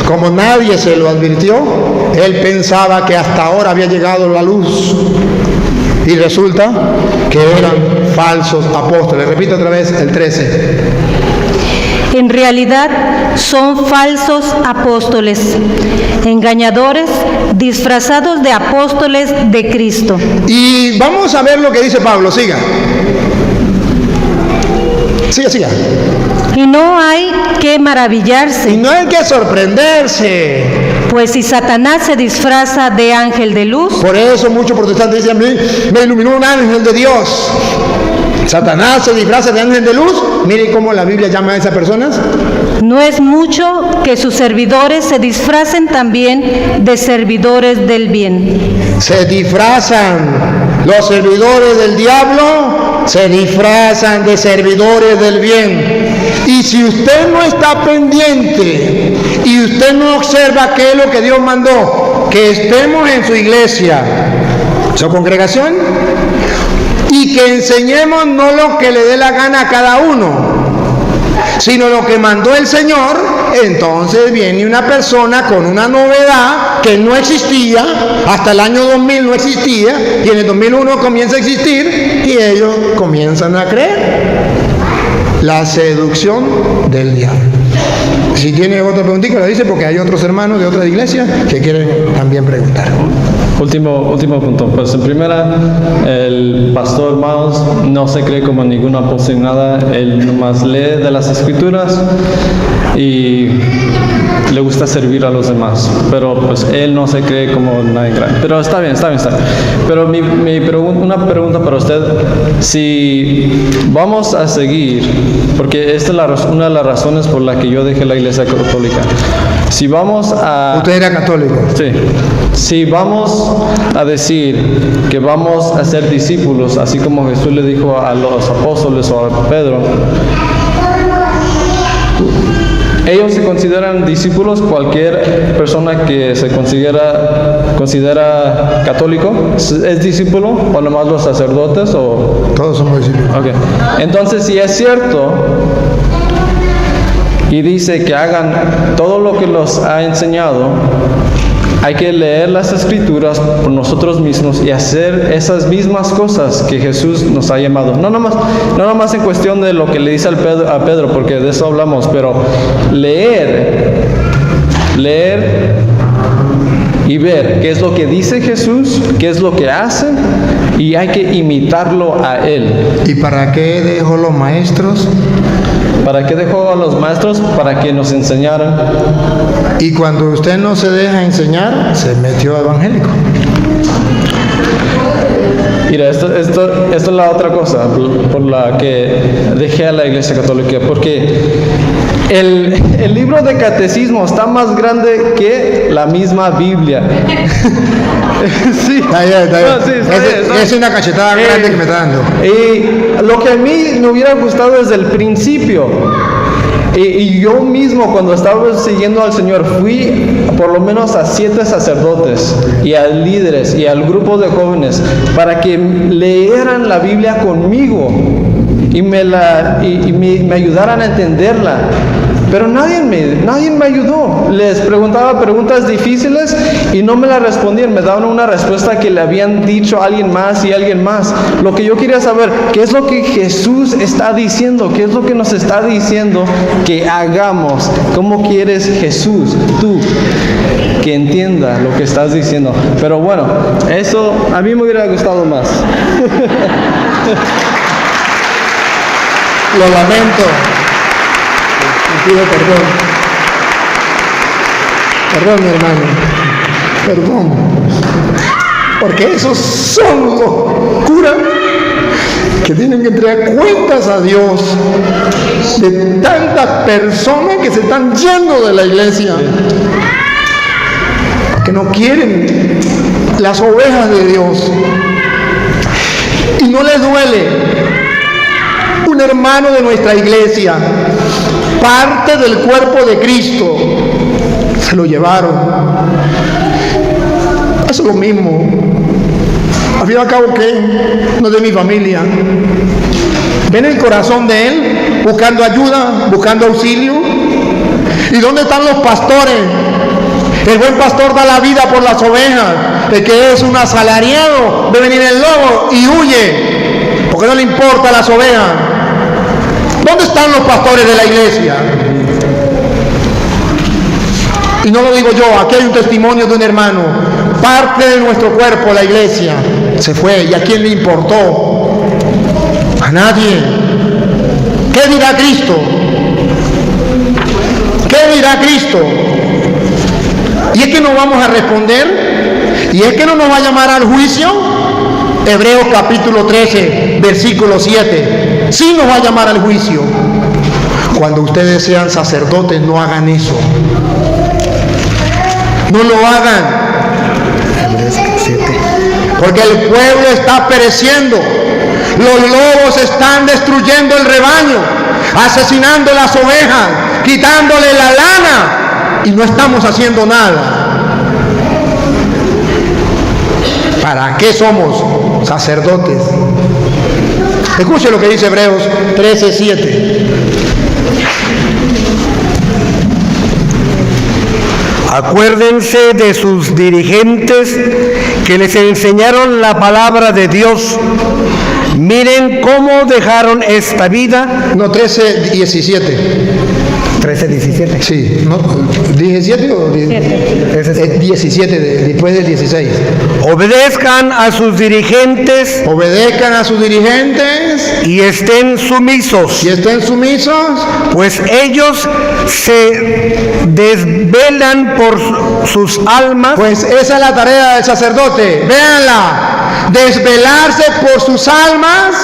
como nadie se lo advirtió, él pensaba que hasta ahora había llegado la luz y resulta que eran falsos apóstoles. Repito otra vez el 13. En realidad son falsos apóstoles, engañadores, disfrazados de apóstoles de Cristo. Y vamos a ver lo que dice Pablo. Siga. Siga. Y no hay que Y maravillarse, no hay que sorprenderse. pues si Satanás se disfraza de ángel de luz, Por eso muchos protestantes dicen: a mí me iluminó un ángel de Dios. Satanás se disfraza de ángel de luz. Miren cómo la Biblia llama a esas personas. no es mucho que sus servidores se disfracen también de servidores del bien. Se disfrazan. Los servidores del diablo se disfrazan de servidores del bien. Y si usted no está pendiente y usted no observa qué es lo que Dios mandó, que estemos en su iglesia, su congregación, y que enseñemos no lo que le dé la gana a cada uno, sino lo que mandó el Señor, entonces viene una persona con una novedad que no existía, hasta el año 2000 no existía, y en el 2001 comienza a existir, y ellos comienzan a creer. La seducción del diablo. Si tiene otra preguntita, lo dice, porque hay otros hermanos de otras iglesias que quieren también preguntar. Último punto. Pues en primera, el pastor Miles no se cree como ningún apóstol ni nada. Él nomás lee de las escrituras y le gusta servir a los demás. Pero pues él no se cree como nadie grande. Pero está bien. Pero una pregunta para usted. Si vamos a seguir, porque esta es una de las razones por la que yo dejé la iglesia católica. Si vamos a... Usted era católico. Sí. Si vamos a decir que vamos a ser discípulos, así como Jesús le dijo a los apóstoles o a Pedro, ellos se consideran discípulos. Cualquier persona que se considera católico es discípulo, o nomás los sacerdotes, o... Todos somos discípulos. Okay. Entonces, si es cierto y dice que hagan todo lo que los ha enseñado, hay que leer las escrituras por nosotros mismos y hacer esas mismas cosas que Jesús nos ha llamado. No nomás en cuestión de lo que le dice a Pedro, porque de eso hablamos, pero leer y ver qué es lo que dice Jesús, qué es lo que hace, y hay que imitarlo a Él. ¿Y para qué dejó los maestros? ¿Para qué dejó a los maestros? Para que nos enseñaran. Y cuando usted no se deja enseñar, se metió evangélico. Mira, esto es la otra cosa por la que dejé a la Iglesia Católica, porque el libro de catecismo está más grande que la misma Biblia. Sí. Está bien. No, sí, está bien. Es una cachetada grande que me está dando. Y lo que a mí me hubiera gustado desde el principio, y yo mismo cuando estaba siguiendo al Señor fui por lo menos a 7 sacerdotes y a líderes y al grupo de jóvenes para que leyeran la Biblia conmigo y me ayudaran a entenderla. Pero nadie me ayudó. Les preguntaba preguntas difíciles y no me las respondían. Me daban una respuesta que le habían dicho a alguien más y a alguien más. Lo que yo quería saber, ¿qué es lo que Jesús está diciendo? ¿Qué es lo que nos está diciendo que hagamos? ¿Cómo quieres Jesús, tú, que entienda lo que estás diciendo? Pero bueno, eso a mí me hubiera gustado más. Lo lamento. Pido perdón. Perdón, mi hermano. Perdón. Porque esos son los curas que tienen que entregar cuentas a Dios de tantas personas que se están yendo de la iglesia, que no quieren las ovejas de Dios. Y no les duele. Un hermano de nuestra iglesia, parte del cuerpo de Cristo, se lo llevaron. Es lo mismo. Al fin y al cabo, ¿qué? No es de mi familia. ¿Ven el corazón de él buscando ayuda, buscando auxilio? ¿Y dónde están los pastores? El buen pastor da la vida por las ovejas. El que es un asalariado ve venir el lobo y huye, porque no le importa las ovejas. ¿Dónde están los pastores de la iglesia? Y no lo digo yo, aquí hay un testimonio de un hermano, parte de nuestro cuerpo, la iglesia, se fue. ¿Y a quién le importó? A nadie. ¿Qué dirá Cristo? ¿Qué dirá Cristo? ¿Y es que no vamos a responder? ¿Y es que no nos va a llamar al juicio? Hebreos capítulo 13, versículo 7. Sí nos va a llamar al juicio. Cuando ustedes sean sacerdotes, no hagan eso. No lo hagan. Porque el pueblo está pereciendo. Los lobos están destruyendo el rebaño, asesinando las ovejas, quitándole la lana, y no estamos haciendo nada. ¿Para qué somos sacerdotes? Escuche lo que dice Hebreos 13:7. Acuérdense de sus dirigentes que les enseñaron la palabra de Dios. Miren cómo dejaron esta vida. No, 13:17. 13:17. Sí, ¿no? ¿17 o 17? 17, después del 16. Obedezcan a sus dirigentes. Obedezcan a sus dirigentes. Y estén sumisos. Y estén sumisos. Pues ellos se desvelan por sus almas. Pues esa es la tarea del sacerdote. Véanla. Desvelarse por sus almas,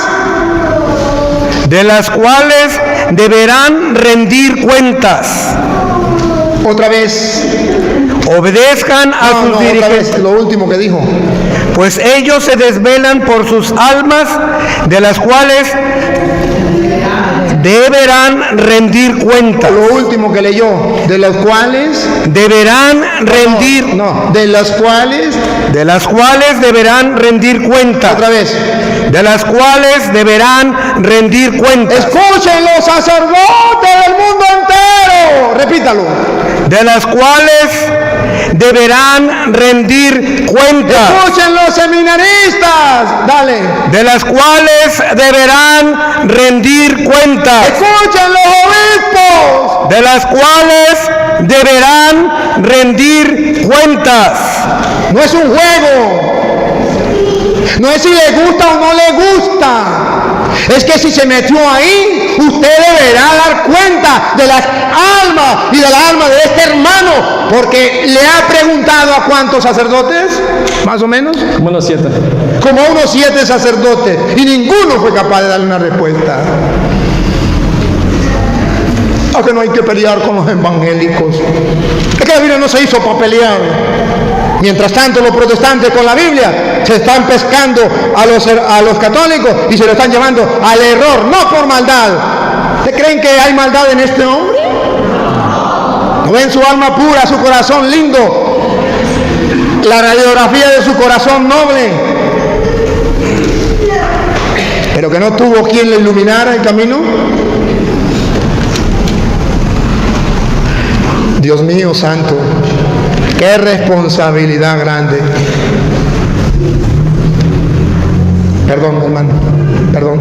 de las cuales deberán rendir cuentas. Otra vez. Obedezcan a sus dirigentes. Otra vez, lo último que dijo. Pues ellos se desvelan por sus almas, de las cuales deberán rendir cuentas. Lo último que leyó, de las cuales deberán rendir. De las cuales. De las cuales deberán rendir cuentas. Otra vez. De las cuales deberán rendir cuentas. Escuchen los sacerdotes del mundo entero. Repítalo. De las cuales deberán rendir cuentas. Escuchen los seminaristas. Dale. De las cuales deberán rendir cuentas. Escuchen los obispos. De las cuales deberán rendir cuentas. No es un juego. No es si le gusta o no le gusta. Es que si se metió ahí, usted deberá dar cuenta de las almas y del alma de este hermano, porque le ha preguntado a cuántos sacerdotes, más o menos, Como unos 7. como a unos 7 sacerdotes, y ninguno fue capaz de darle una respuesta. Es que no hay que pelear con los evangélicos. Es que la Biblia no se hizo para pelear. Mientras tanto, los protestantes con la Biblia se están pescando a los católicos y se lo están llevando al error, no por maldad. ¿Ustedes creen que hay maldad en este hombre? ¿No ven su alma pura, su corazón lindo? La radiografía de su corazón noble. Pero que no tuvo quien le iluminara el camino. Dios mío santo, qué responsabilidad grande. Perdón, hermano, perdón.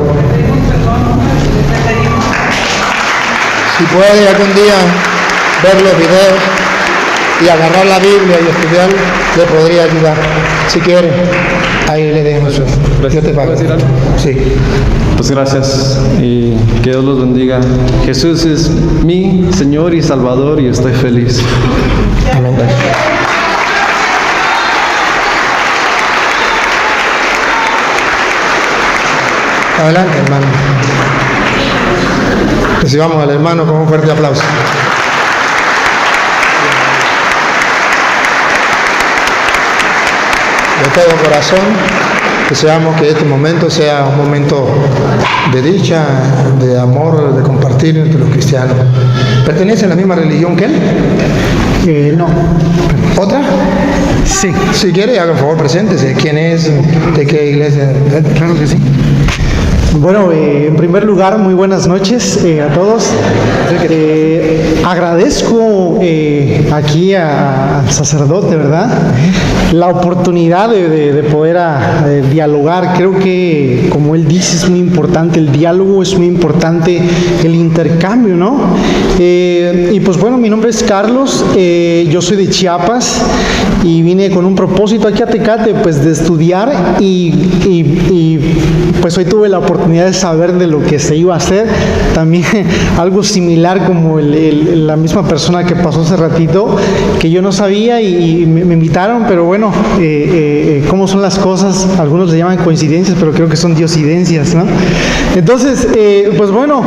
Si puede algún día ver los videos y agarrar la Biblia y estudiar, le podría ayudar. Si quiere, ahí le dejo eso. Yo te pago. Sí. Pues gracias y que Dios los bendiga. Jesús es mi Señor y Salvador y estoy feliz. Amén. Adelante, hermano. Recibamos al hermano con un fuerte aplauso. De todo corazón, deseamos que este momento sea un momento de dicha, de amor, de compartir entre los cristianos. ¿Pertenece a la misma religión que él? No. ¿Otra? Sí, Si quiere, haga por favor, preséntese. ¿Quién es? ¿De qué iglesia? claro que sí. Bueno, en primer lugar, muy buenas noches a todos. Agradezco aquí al sacerdote, ¿verdad? La oportunidad de poder dialogar. Creo que, como él dice, es muy importante el diálogo, es muy importante el intercambio, ¿no? Y pues bueno, mi nombre es Carlos, yo soy de Chiapas y vine con un propósito aquí a Tecate, pues de estudiar y pues hoy tuve la oportunidad de saber de lo que se iba a hacer, también algo similar como la misma persona que pasó hace ratito, que yo no sabía y me invitaron, pero bueno, cómo son las cosas, algunos le llaman coincidencias, pero creo que son diosidencias, ¿no? Entonces, pues bueno,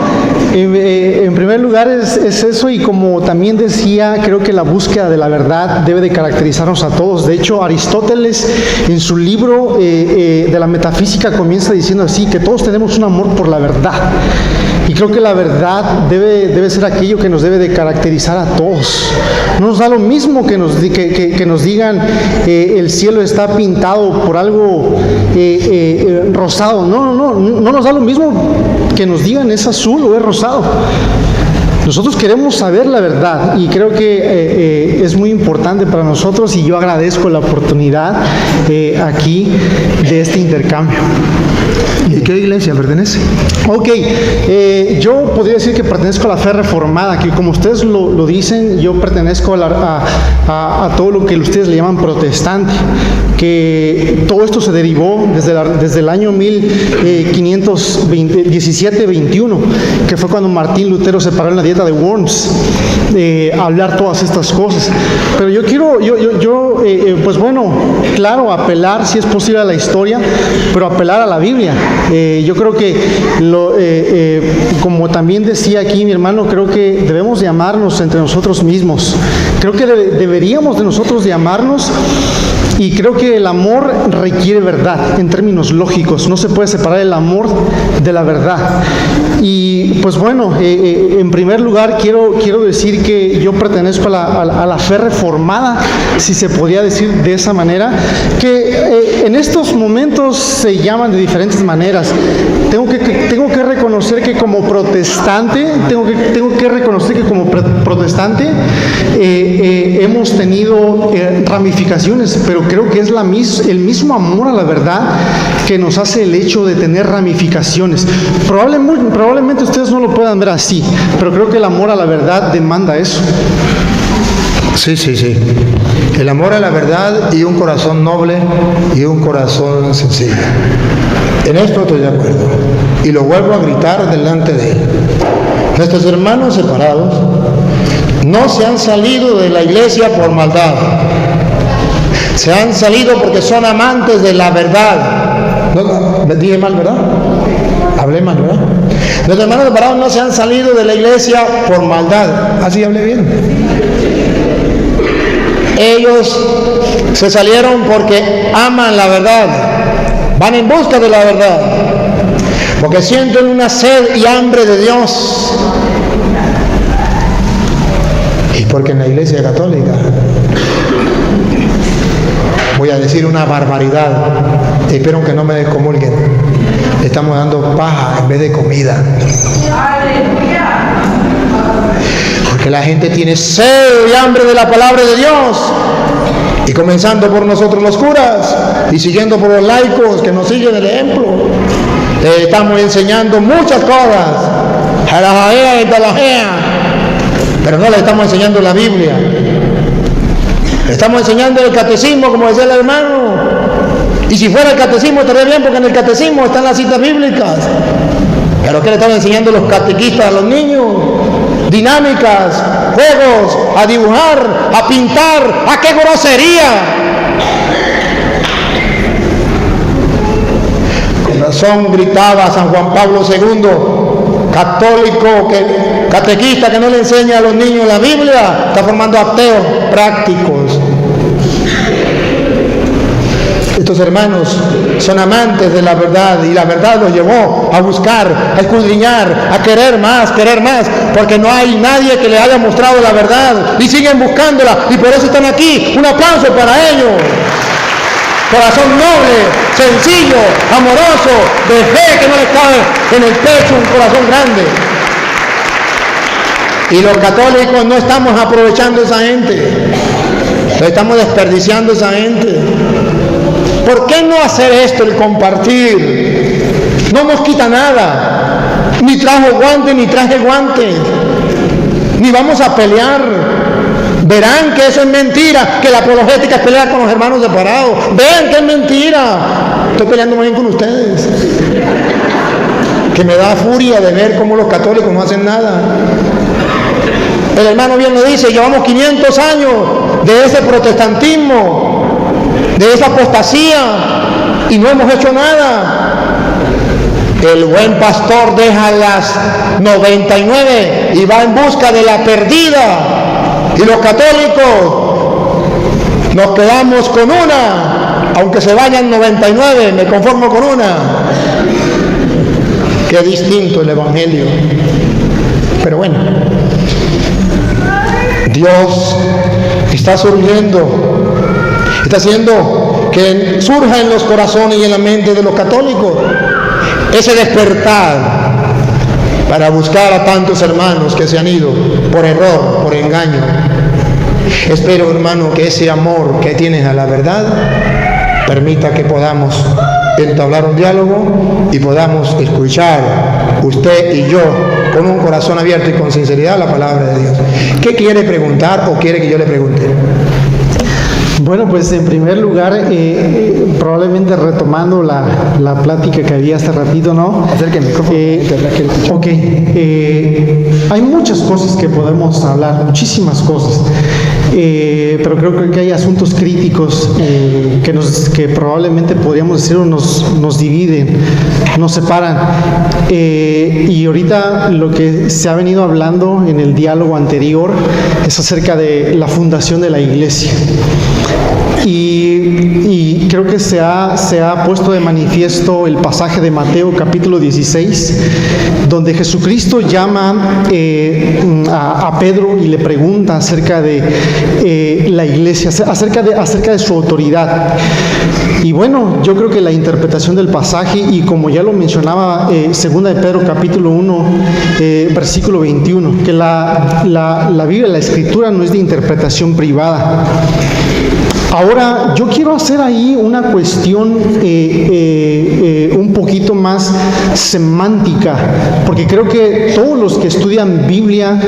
en primer lugar es eso, y como también decía, creo que la búsqueda de la verdad debe de caracterizarnos a todos. De hecho, Aristóteles en su libro de la metafísica comienza diciendo así, que todos tenemos un amor por la verdad. Y creo que la verdad debe ser aquello que nos debe de caracterizar a todos. No nos da lo mismo que nos digan el cielo está pintado por algo rosado. No nos da lo mismo que nos digan es azul o es rosado. Nosotros queremos saber la verdad y creo que es muy importante para nosotros, y yo agradezco la oportunidad aquí de este intercambio. ¿Y qué iglesia pertenece? Ok, yo podría decir que pertenezco a la fe reformada, que como ustedes lo dicen, yo pertenezco a todo lo que ustedes le llaman protestante, que todo esto se derivó desde el año 1517-21, que fue cuando Martín Lutero se paró en la dieta de Worms, a hablar todas estas cosas. Pero yo quiero, pues bueno, claro, apelar si es posible a la historia, pero apelar a la Biblia. Yo creo que, como también decía aquí mi hermano, creo que debemos de amarnos entre nosotros mismos. Creo que deberíamos de nosotros de amarnos, y creo que el amor requiere verdad en términos lógicos. No se puede separar el amor de la verdad. Y pues bueno, en primer lugar quiero decir que yo pertenezco a la fe reformada, si se podía decir de esa manera, que en estos momentos se llaman de diferentes maneras. Tengo que reconocer que como protestante, hemos tenido ramificaciones, pero creo que es el mismo amor a la verdad que nos hace el hecho de tener ramificaciones. Probablemente ustedes no lo puedan ver así, pero creo que el amor a la verdad demanda eso. Sí. el amor a la verdad y un corazón noble y un corazón sencillo. En esto estoy de acuerdo y lo vuelvo a gritar delante de él. Nuestros hermanos separados no se han salido de la iglesia por maldad. Se han salido porque son amantes de la verdad. No, dije mal, ¿verdad? Hablé mal, ¿verdad? Los hermanos separados no se han salido de la iglesia por maldad. Así hablé bien. Ellos se salieron porque aman la verdad. Van en busca de la verdad. Porque sienten una sed y hambre de Dios. Y porque en la iglesia católica, voy a decir una barbaridad, espero que no me descomulguen, estamos dando paja en vez de comida. Porque la gente tiene sed y hambre de la palabra de Dios. Y comenzando por nosotros los curas y siguiendo por los laicos que nos siguen el ejemplo. Estamos enseñando muchas cosas, jalajea y talajea, pero no le estamos enseñando la Biblia. Le estamos enseñando el catecismo, como decía el hermano. Y si fuera el catecismo estaría bien, porque en el catecismo están las citas bíblicas. Pero ¿qué le están enseñando los catequistas a los niños? Dinámicas, juegos, a dibujar, a pintar. ¡A qué grosería! Con razón gritaba San Juan Pablo II, católico, catequista que no le enseña a los niños la Biblia, está formando ateos prácticos. Estos hermanos son amantes de la verdad y la verdad los llevó a buscar, a escudriñar, a querer más, porque no hay nadie que le haya mostrado la verdad y siguen buscándola y por eso están aquí. Un aplauso para ellos. Corazón noble, sencillo, amoroso, de fe que no le cabe en el pecho, un corazón grande. Y los católicos no estamos aprovechando a esa gente, estamos desperdiciando a esa gente. ¿Por qué no hacer esto, el compartir? No nos quita nada, ni trajo guantes, ni traje guantes, ni vamos a pelear. Verán que eso es mentira, que la apologética es pelear con los hermanos separados. Vean que es mentira. Estoy peleando muy bien con ustedes, que me da furia de ver cómo los católicos no hacen nada. El hermano bien lo dice, llevamos 500 años de ese protestantismo, de esa apostasía, y no hemos hecho nada. El buen pastor deja las 99 y va en busca de la perdida. Y los católicos nos quedamos con una, aunque se vayan 99, me conformo con una. Qué distinto el evangelio. Pero bueno, Dios está surgiendo, está haciendo que surja en los corazones y en la mente de los católicos ese despertar para buscar a tantos hermanos que se han ido por error, por engaño. Espero, hermano, que ese amor que tienes a la verdad permita que podamos entablar un diálogo y podamos escuchar, usted y yo, con un corazón abierto y con sinceridad, la palabra de Dios. ¿Qué quiere preguntar o quiere que yo le pregunte? Bueno, pues en primer lugar, probablemente retomando la plática que había hace ratito, ¿no? Acérquenme, ok, hay muchas cosas que podemos hablar, muchísimas cosas, pero creo que hay asuntos críticos que probablemente podríamos decir nos dividen, nos separan. Y ahorita lo que se ha venido hablando en el diálogo anterior es acerca de la fundación de la iglesia. Y creo que se ha puesto de manifiesto el pasaje de Mateo capítulo 16, donde Jesucristo llama a Pedro y le pregunta acerca de la iglesia, acerca de su autoridad. Y bueno, yo creo que la interpretación del pasaje, y como ya lo mencionaba segunda de Pedro capítulo 1, versículo 21, que la Biblia, la Escritura no es de interpretación privada. Ahora, yo quiero hacer ahí una cuestión un poquito más semántica, porque creo que todos los que estudian Biblia,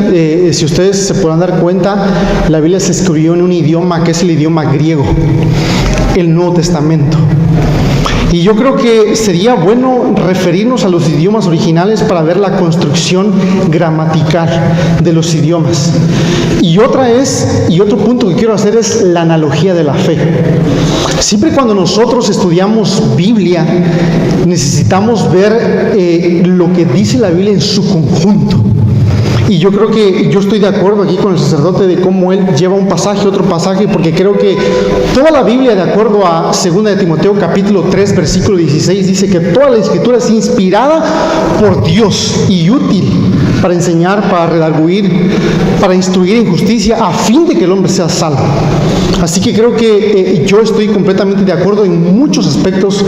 si ustedes se podrán dar cuenta, la Biblia se escribió en un idioma que es el idioma griego, el Nuevo Testamento. Y yo creo que sería bueno referirnos a los idiomas originales para ver la construcción gramatical de los idiomas. Y otro punto que quiero hacer es la analogía de la fe. Siempre cuando nosotros estudiamos Biblia, necesitamos ver lo que dice la Biblia en su conjunto. Y yo creo que yo estoy de acuerdo aquí con el sacerdote de cómo él lleva un pasaje, otro pasaje, porque creo que toda la Biblia, de acuerdo a 2 de Timoteo capítulo 3, versículo 16, dice que toda la Escritura es inspirada por Dios y útil para enseñar, para redarguir, para instruir en justicia, a fin de que el hombre sea salvo. Así que creo que yo estoy completamente de acuerdo en muchos aspectos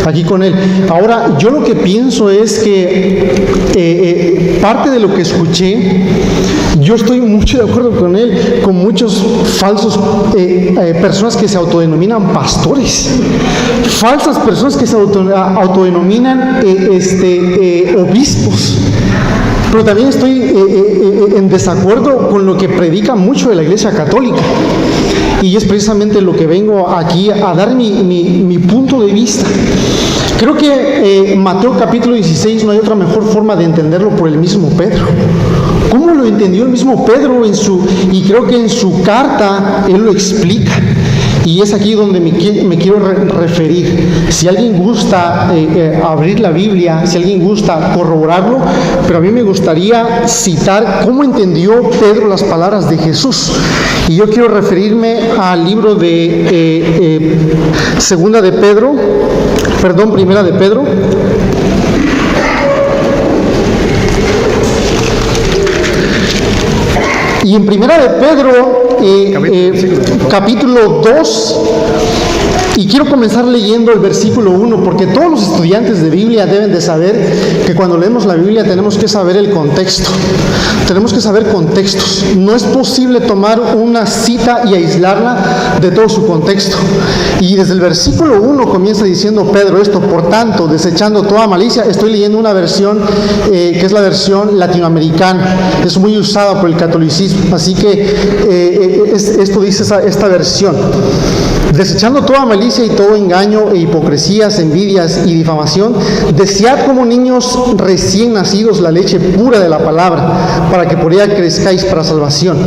aquí con él. Ahora, yo lo que pienso es que parte de lo que escuché, yo estoy mucho de acuerdo con él, con muchos falsos personas que se autodenominan pastores, falsas personas que se autodenominan obispos. Pero también estoy en desacuerdo con lo que predica mucho de la Iglesia Católica. Y es precisamente lo que vengo aquí a dar mi punto de vista. Creo que Mateo capítulo 16 no hay otra mejor forma de entenderlo por el mismo Pedro. ¿Cómo lo entendió el mismo Pedro y creo que en su carta él lo explica? Y es aquí donde me quiero referir. Si alguien gusta abrir la Biblia, si alguien gusta corroborarlo, pero a mí me gustaría citar cómo entendió Pedro las palabras de Jesús. Y yo quiero referirme al libro de Primera de Pedro. Y en Primera de Pedro, capítulo 2, y quiero comenzar leyendo el versículo 1, porque todos los estudiantes de Biblia deben de saber que cuando leemos la Biblia tenemos que saber el contexto, tenemos que saber contextos. No es posible tomar una cita y aislarla de todo su contexto. Y desde el versículo 1 comienza diciendo Pedro esto: por tanto, desechando toda malicia. Estoy leyendo una versión que es la versión latinoamericana, es muy usada por el catolicismo, así que esto dice esta versión: desechando toda malicia y todo engaño e hipocresías, envidias y difamación, desead como niños recién nacidos la leche pura de la palabra, para que por ella crezcáis para salvación,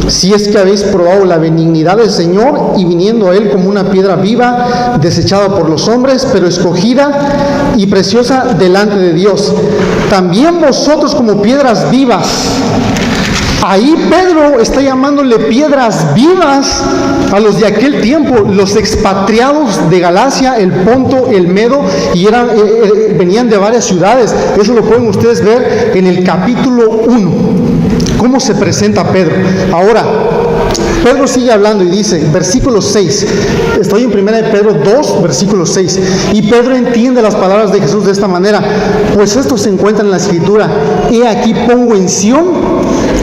si es que habéis probado la benignidad del Señor, y viniendo a Él como una piedra viva, desechada por los hombres, pero escogida y preciosa delante de Dios. También vosotros como piedras vivas. Ahí Pedro está llamándole piedras vivas a los de aquel tiempo, los expatriados de Galacia, el Ponto, el Medo, y venían de varias ciudades. Eso lo pueden ustedes ver en el capítulo 1, cómo se presenta Pedro. Ahora, Pedro sigue hablando y dice, versículo 6, estoy en 1 de Pedro 2, versículo 6, y Pedro entiende las palabras de Jesús de esta manera: pues esto se encuentra en la Escritura, he aquí pongo en Sión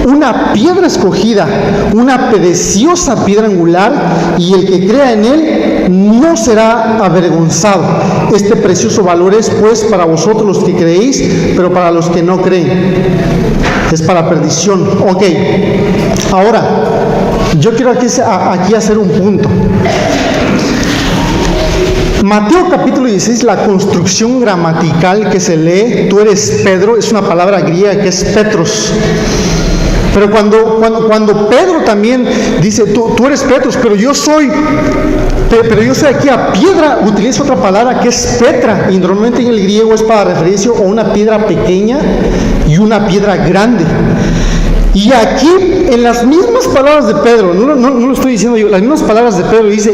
una piedra escogida, una preciosa piedra angular, y el que crea en él no será avergonzado. Este precioso valor es pues para vosotros los que creéis, pero para los que no creen es para perdición. Ok, ahora yo quiero aquí hacer un punto. Mateo capítulo 16, la construcción gramatical que se lee, tú eres Pedro, es una palabra griega que es Petros. Pero cuando Pedro también dice, tú eres Petros, pero yo soy aquí a piedra, utiliza otra palabra que es Petra, y normalmente en el griego es para referirse a una piedra pequeña y una piedra grande. Y aquí, en las mismas palabras de Pedro, no lo estoy diciendo yo, las mismas palabras de Pedro dice: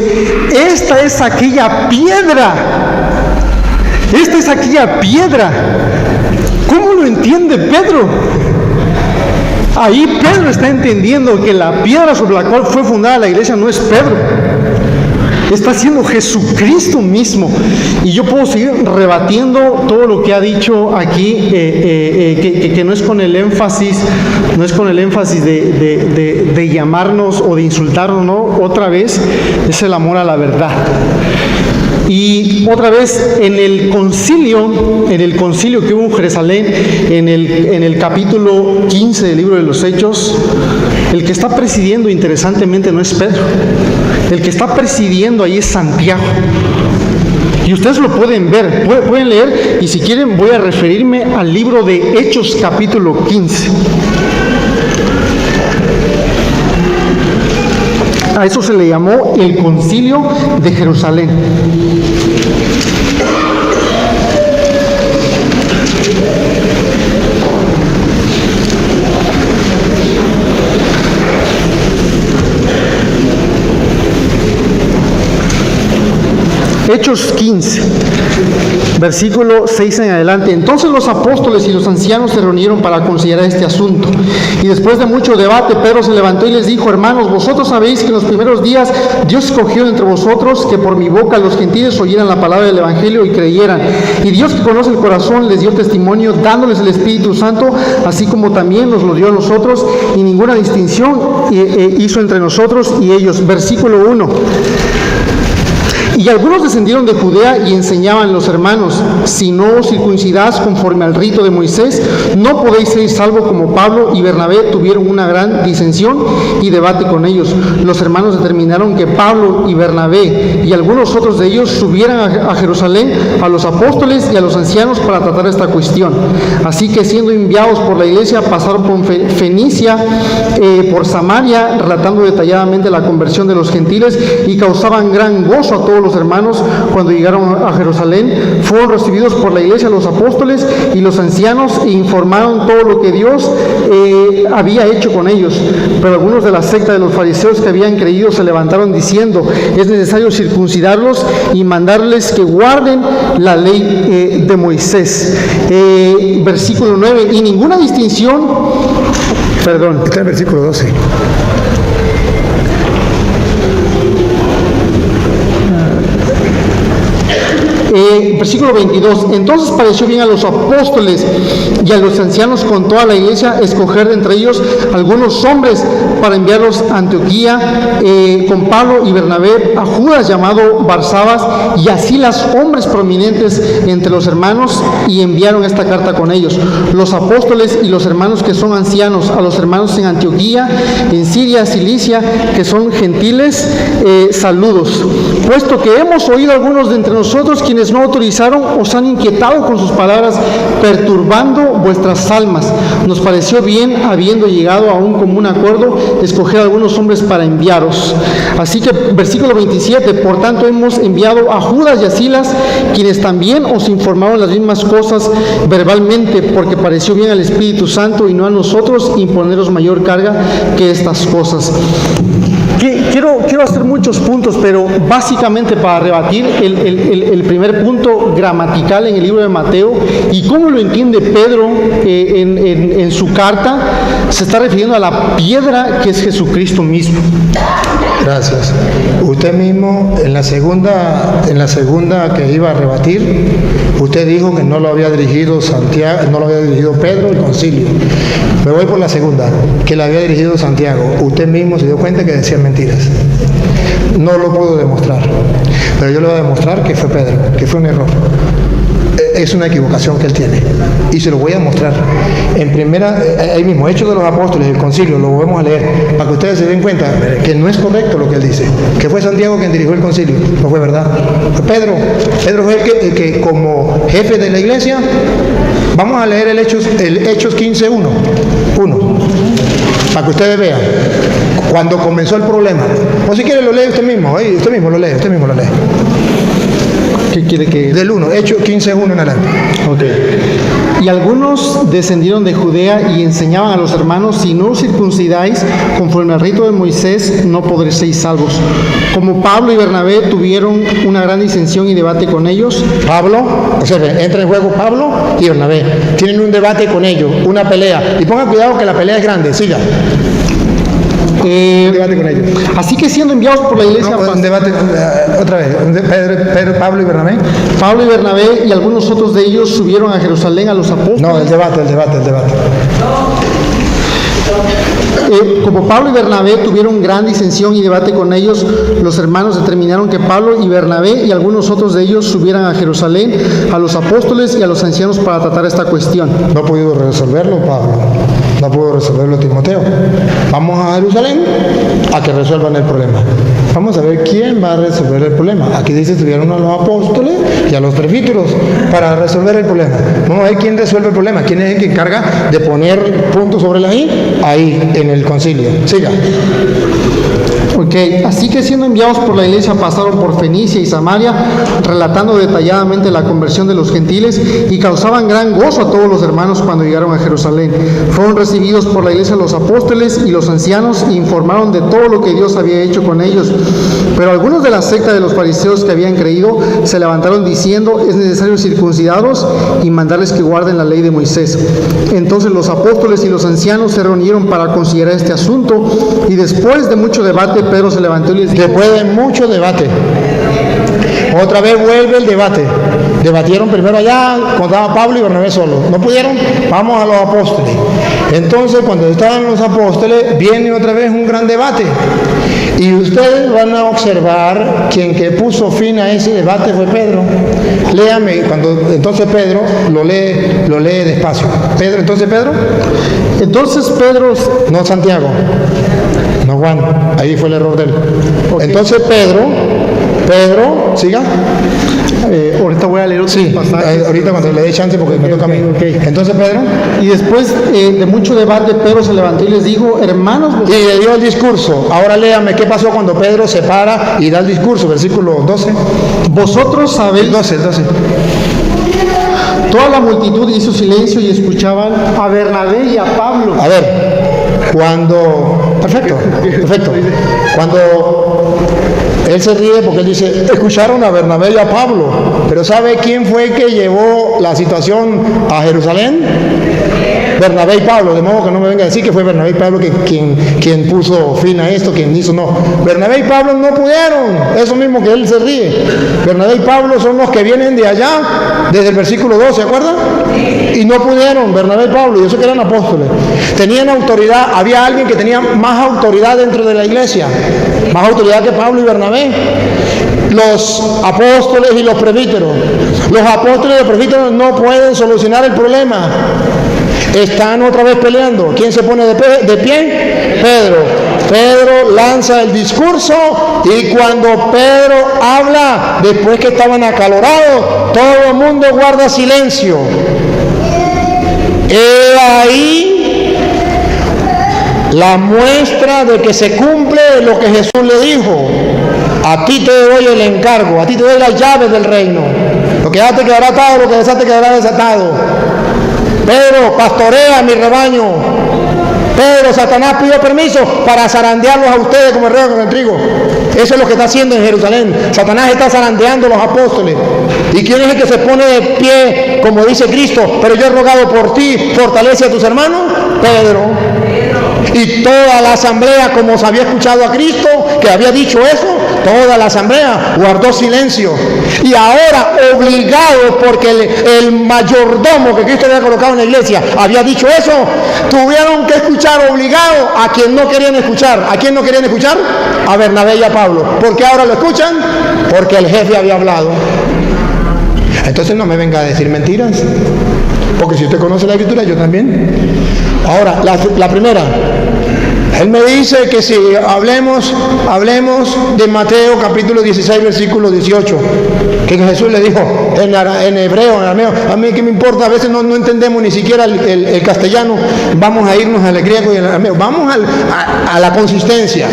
esta es aquella piedra. Esta es aquella piedra. ¿Cómo lo entiende Pedro? Ahí Pedro está entendiendo que la piedra sobre la cual fue fundada la iglesia no es Pedro, está siendo Jesucristo mismo. Y yo puedo seguir rebatiendo todo lo que ha dicho aquí, que no es con el énfasis, de llamarnos o de insultarnos, ¿no? Otra vez es el amor a la verdad. Y otra vez en el concilio que hubo en Jerusalén, en el capítulo 15 del libro de los Hechos, el que está presidiendo, interesantemente, no es Pedro. El que está presidiendo ahí es Santiago. Y ustedes lo pueden ver, pueden leer, y si quieren voy a referirme al libro de Hechos capítulo 15. A eso se le llamó el Concilio de Jerusalén. Hechos 15, versículo 6 en adelante. Entonces los apóstoles y los ancianos se reunieron para considerar este asunto. Y después de mucho debate, Pedro se levantó y les dijo: hermanos, vosotros sabéis que en los primeros días Dios escogió entre vosotros que por mi boca los gentiles oyeran la palabra del Evangelio y creyeran. Y Dios, que conoce el corazón, les dio testimonio dándoles el Espíritu Santo, así como también nos lo dio a nosotros, y ninguna distinción hizo entre nosotros y ellos. Versículo 1. Y algunos descendieron de Judea y enseñaban a los hermanos: si no os circuncidáis conforme al rito de Moisés, no podéis ser salvos. Como Pablo y Bernabé tuvieron una gran disensión y debate con ellos, los hermanos determinaron que Pablo y Bernabé y algunos otros de ellos subieran a Jerusalén a los apóstoles y a los ancianos para tratar esta cuestión. Así que, siendo enviados por la iglesia, pasaron por Fenicia, por Samaria, relatando detalladamente la conversión de los gentiles, y causaban gran gozo a todos los hermanos. Cuando llegaron a Jerusalén, fueron recibidos por la iglesia los apóstoles y los ancianos e informaron todo lo que Dios había hecho con ellos. Pero algunos de la secta de los fariseos que habían creído se levantaron diciendo: es necesario circuncidarlos y mandarles que guarden la ley de Moisés. Versículo 9. Y ninguna distinción, perdón, Está en el versículo 12. Versículo 22. Entonces pareció bien a los apóstoles y a los ancianos con toda la iglesia escoger de entre ellos algunos hombres para enviarlos a Antioquía, con Pablo y Bernabé, a Judas llamado Barsabas y a Silas, hombres prominentes entre los hermanos, y enviaron esta carta con ellos. Los apóstoles y los hermanos que son ancianos, a los hermanos en Antioquía, en Siria, Cilicia, que son gentiles, saludos. Puesto que hemos oído algunos de entre nosotros, quienes no autorizaron, os han inquietado con sus palabras, perturbando vuestras almas. Nos pareció bien, habiendo llegado a un común acuerdo, escoger a algunos hombres para enviaros. Así que, versículo 27, por tanto hemos enviado a Judas y a Silas, quienes también os informaron las mismas cosas verbalmente, porque pareció bien al Espíritu Santo y no a nosotros imponeros mayor carga que estas cosas. Quiero hacer muchos puntos, pero básicamente para rebatir el primer punto gramatical en el libro de Mateo y cómo lo entiende Pedro en su carta, se está refiriendo a la piedra que es Jesucristo mismo. Gracias. Usted mismo en la segunda que iba a rebatir, usted dijo que no lo había dirigido Santiago, no lo había dirigido Pedro el concilio. Me voy por la segunda, que la había dirigido Santiago. Usted mismo se dio cuenta que decía mentiras. No lo puedo demostrar, pero yo le voy a demostrar que fue Pedro, que fue un error. Es una equivocación que él tiene y se lo voy a mostrar en primera, ahí mismo, Hechos de los Apóstoles, el concilio, lo volvemos a leer para que ustedes se den cuenta que no es correcto lo que él dice, que fue Santiago quien dirigió el concilio. No fue verdad, fue Pedro fue el que como jefe de la iglesia. Vamos a leer el Hechos 15:1 para que ustedes vean cuando comenzó el problema, o si quiere lo lee usted mismo lo lee. ¿Qué quiere que...? Del 1, Hechos 15:1 en adelante. Ok. Y algunos descendieron de Judea y enseñaban a los hermanos: si no os circuncidáis conforme al rito de Moisés, no podréis ser salvos. Como Pablo y Bernabé tuvieron una gran disensión y debate con ellos. Entra en juego Pablo y Bernabé. Tienen un debate con ellos, una pelea. Y pongan cuidado que la pelea es grande, siga. Debate con ellos. Así que siendo enviados por la iglesia, Un debate, otra vez, Pedro, Pablo y Bernabé. Pablo y Bernabé y algunos otros de ellos subieron a Jerusalén a los apóstoles. No, el debate. Como Pablo y Bernabé tuvieron gran disensión y debate con ellos, los hermanos determinaron que Pablo y Bernabé y algunos otros de ellos subieran a Jerusalén a los apóstoles y a los ancianos para tratar esta cuestión. No ha podido resolverlo Pablo, no pudo resolverlo Timoteo. Vamos a Jerusalén a que resuelvan el problema. Vamos a ver quién va a resolver el problema. Aquí dice subieron a los apóstoles y a los presbíteros para resolver el problema. Vamos a ver quién resuelve el problema, quién es el que encarga de poner puntos sobre la I ahí en el concilio. Siga. Ok, así que siendo enviados por la iglesia pasaron por Fenicia y Samaria, relatando detalladamente la conversión de los gentiles y causaban gran gozo a todos los hermanos cuando llegaron a Jerusalén. Fueron recibidos por la iglesia los apóstoles y los ancianos e informaron de todo lo que Dios había hecho con ellos. Pero algunos de la secta de los fariseos que habían creído se levantaron diciendo: es necesario circuncidarlos y mandarles que guarden la ley de Moisés. Entonces los apóstoles y los ancianos se reunieron para considerar este asunto y después de mucho debate Pedro se levantó y les dijo: Después de mucho debate, otra vez vuelve el debate. Debatieron primero allá, cuando estaba Pablo y Bernabé solos. No pudieron, vamos a los apóstoles. Entonces, cuando estaban los apóstoles, viene otra vez un gran debate. Y ustedes van a observar quien que puso fin a ese debate fue Pedro. Léame, entonces Pedro lo lee despacio. Entonces Pedro, no Santiago, no Juan, ahí fue el error de él. Okay. Entonces Pedro, siga. Ahorita voy a leer otro pasaje. Ahorita cuando le dé chance porque me toca a mí. Okay. Entonces Pedro. Y después de mucho debate, Pedro se levantó y les dijo: hermanos. Y le dio el discurso. Ahora léame qué pasó cuando Pedro se para y da el discurso. Versículo 12. Vosotros sabéis. El 12. Toda la multitud hizo silencio y escuchaban a Bernabé y a Pablo. A ver, perfecto. Cuando él se ríe porque él dice, escucharon a Bernabé y a Pablo, pero ¿sabe quién fue el que llevó la situación a Jerusalén? Bernabé y Pablo, de modo que no me venga a decir que fue Bernabé y Pablo quien puso fin a esto, quien hizo, no. Bernabé y Pablo no pudieron, eso mismo que él se ríe. Bernabé y Pablo son los que vienen de allá, desde el versículo 2, ¿se acuerdan? Y no pudieron, Bernabé y Pablo, y eso que eran apóstoles. Tenían autoridad, había alguien que tenía más autoridad dentro de la iglesia, más autoridad que Pablo y Bernabé. Los apóstoles y los presbíteros. Los apóstoles y los presbíteros no pueden solucionar el problema. Están otra vez peleando. ¿Quién se pone de pie? Pedro. Pedro lanza el discurso y cuando Pedro habla, después que estaban acalorados, todo el mundo guarda silencio. He ahí la muestra de que se cumple lo que Jesús le dijo. A ti te doy el encargo, a ti te doy las llaves del reino. Lo que ya te quedará atado, lo que desate quedará desatado. Pedro, pastorea mi rebaño. Pedro, Satanás pidió permiso para zarandearlos a ustedes como el rey con el trigo. Eso es lo que está haciendo en Jerusalén. Satanás está zarandeando a los apóstoles. ¿Y quién es el que se pone de pie, como dice Cristo? Pero yo he rogado por ti, fortalece a tus hermanos. Pedro. Y toda la asamblea, como se había escuchado a Cristo, que había dicho eso, toda la asamblea guardó silencio. Y ahora, obligados, porque el mayordomo que Cristo había colocado en la iglesia había dicho eso, tuvieron que escuchar obligados a quien no querían escuchar. ¿A quién no querían escuchar? A Bernabé y a Pablo. ¿Por qué ahora lo escuchan? Porque el jefe había hablado. Entonces no me venga a decir mentiras, porque si usted conoce la escritura, yo también. Ahora, la primera, él me dice que si hablemos de Mateo capítulo 16, versículo 18, que Jesús le dijo en hebreo, en arameo, a mí que me importa, a veces no entendemos ni siquiera el castellano, vamos a irnos al griego y al arameo, vamos a la consistencia.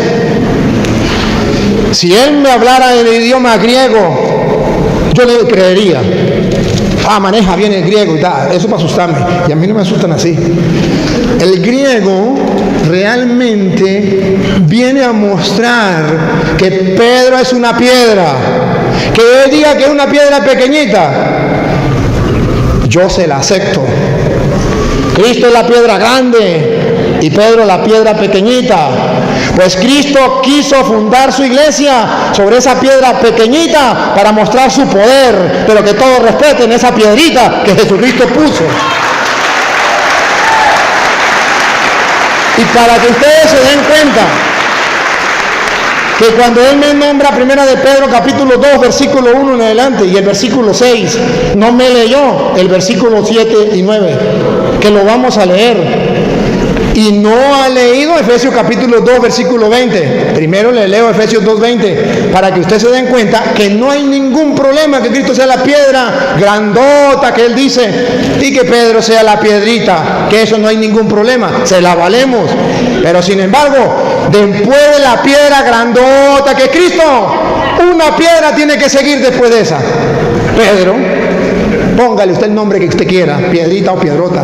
Si él me hablara en el idioma griego, yo le creería. Maneja bien el griego y tal, eso para asustarme, y a mí no me asustan así. El griego realmente viene a mostrar que Pedro es una piedra, que él diga que es una piedra pequeñita, yo se la acepto. Cristo es la piedra grande y Pedro la piedra pequeñita, Pues Cristo quiso fundar su iglesia sobre esa piedra pequeñita para mostrar su poder, pero que todos respeten esa piedrita que Jesucristo puso. Y para que ustedes se den cuenta que cuando Él me nombra primera de Pedro capítulo 2 versículo 1 en adelante y el versículo 6, no me leyó el versículo 7 y 9, que lo vamos a leer. Y no ha leído Efesios capítulo 2 versículo 20. Primero le leo Efesios 2:20 para que ustedes se den cuenta que no hay ningún problema que Cristo sea la piedra grandota que Él dice y que Pedro sea la piedrita, que eso no hay ningún problema, se la valemos. Pero sin embargo, después de la piedra grandota que es Cristo, una piedra tiene que seguir después de esa. Pedro, póngale usted el nombre que usted quiera, piedrita o piedrota.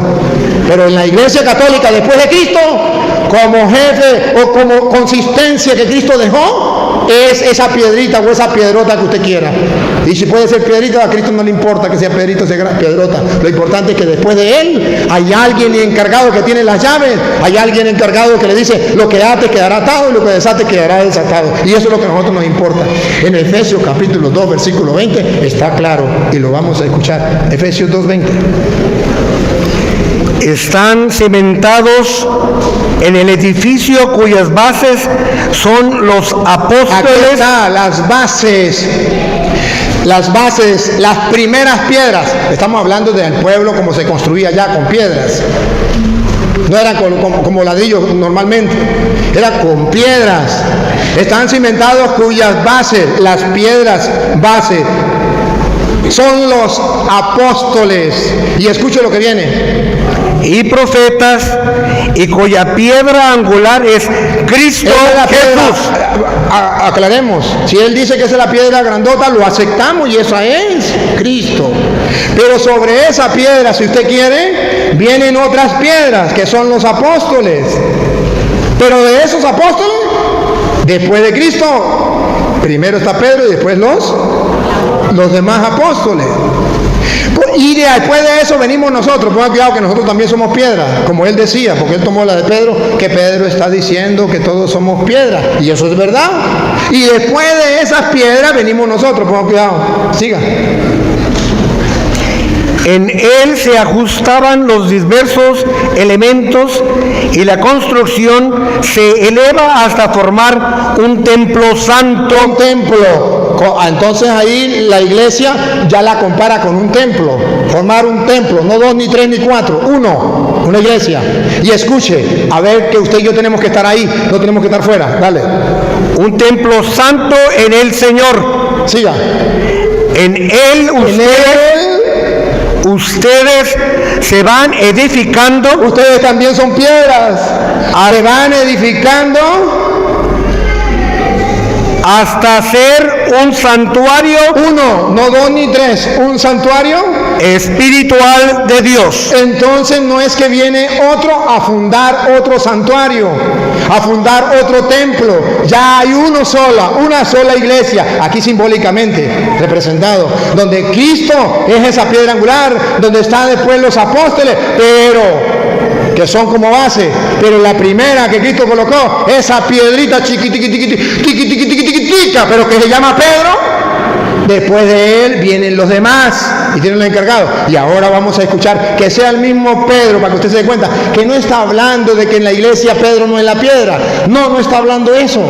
Pero en la Iglesia Católica, después de Cristo, como jefe o como consistencia que Cristo dejó, es esa piedrita o esa piedrota que usted quiera. Y si puede ser piedrita, a Cristo no le importa que sea piedrita o sea piedrota. Lo importante es que después de Él hay alguien encargado que tiene las llaves, hay alguien encargado que le dice, lo que ate quedará atado y lo que desate quedará desatado. Y eso es lo que a nosotros nos importa. En Efesios capítulo 2, versículo 20, está claro y lo vamos a escuchar. Efesios 2:20. Están cimentados en el edificio cuyas bases son los Aquí apóstoles. está, las bases, las primeras piedras. Estamos hablando del pueblo como se construía ya con piedras. No eran como ladrillos normalmente, era con piedras. Están cimentados cuyas bases, las piedras bases, son los apóstoles. Y escuche lo que viene. Y profetas, y cuya piedra angular es Cristo Jesús. Aclaremos, si Él dice que esa es la piedra grandota, lo aceptamos y esa es Cristo. Pero sobre esa piedra, si usted quiere, vienen otras piedras que son los apóstoles. Pero de esos apóstoles, después de Cristo, primero está Pedro y después los demás apóstoles. Y después de eso venimos nosotros. Pongan cuidado que nosotros también somos piedras, como Él decía, porque Él tomó la de Pedro, que Pedro está diciendo que todos somos piedras, y eso es verdad. Y después de esas piedras venimos nosotros. Pongan cuidado, siga. En Él se ajustaban los diversos elementos y la construcción se eleva hasta formar un templo santo. Un templo. Entonces ahí la iglesia ya la compara con un templo. Formar un templo, no 2, ni 3, ni 4, uno, una iglesia. Y escuche, a ver que usted y yo tenemos que estar ahí, no tenemos que estar fuera. Dale. Un templo santo en el Señor. Siga. En Él ustedes se van edificando. Ustedes también son piedras. Se van edificando hasta ser un santuario. Uno, no 2 ni 3, un santuario espiritual de Dios. Entonces no es que viene otro a fundar otro santuario, a fundar otro templo. Ya hay una sola iglesia, aquí simbólicamente representado, donde Cristo es esa piedra angular, donde están después los apóstoles, pero que son como base, pero la primera que Cristo colocó, esa piedrita chiquitica, pero que se llama Pedro. Después de él vienen los demás y tienen los encargados. Y ahora vamos a escuchar que sea el mismo Pedro, para que usted se dé cuenta que no está hablando de que en la iglesia Pedro no es la piedra. No está hablando eso.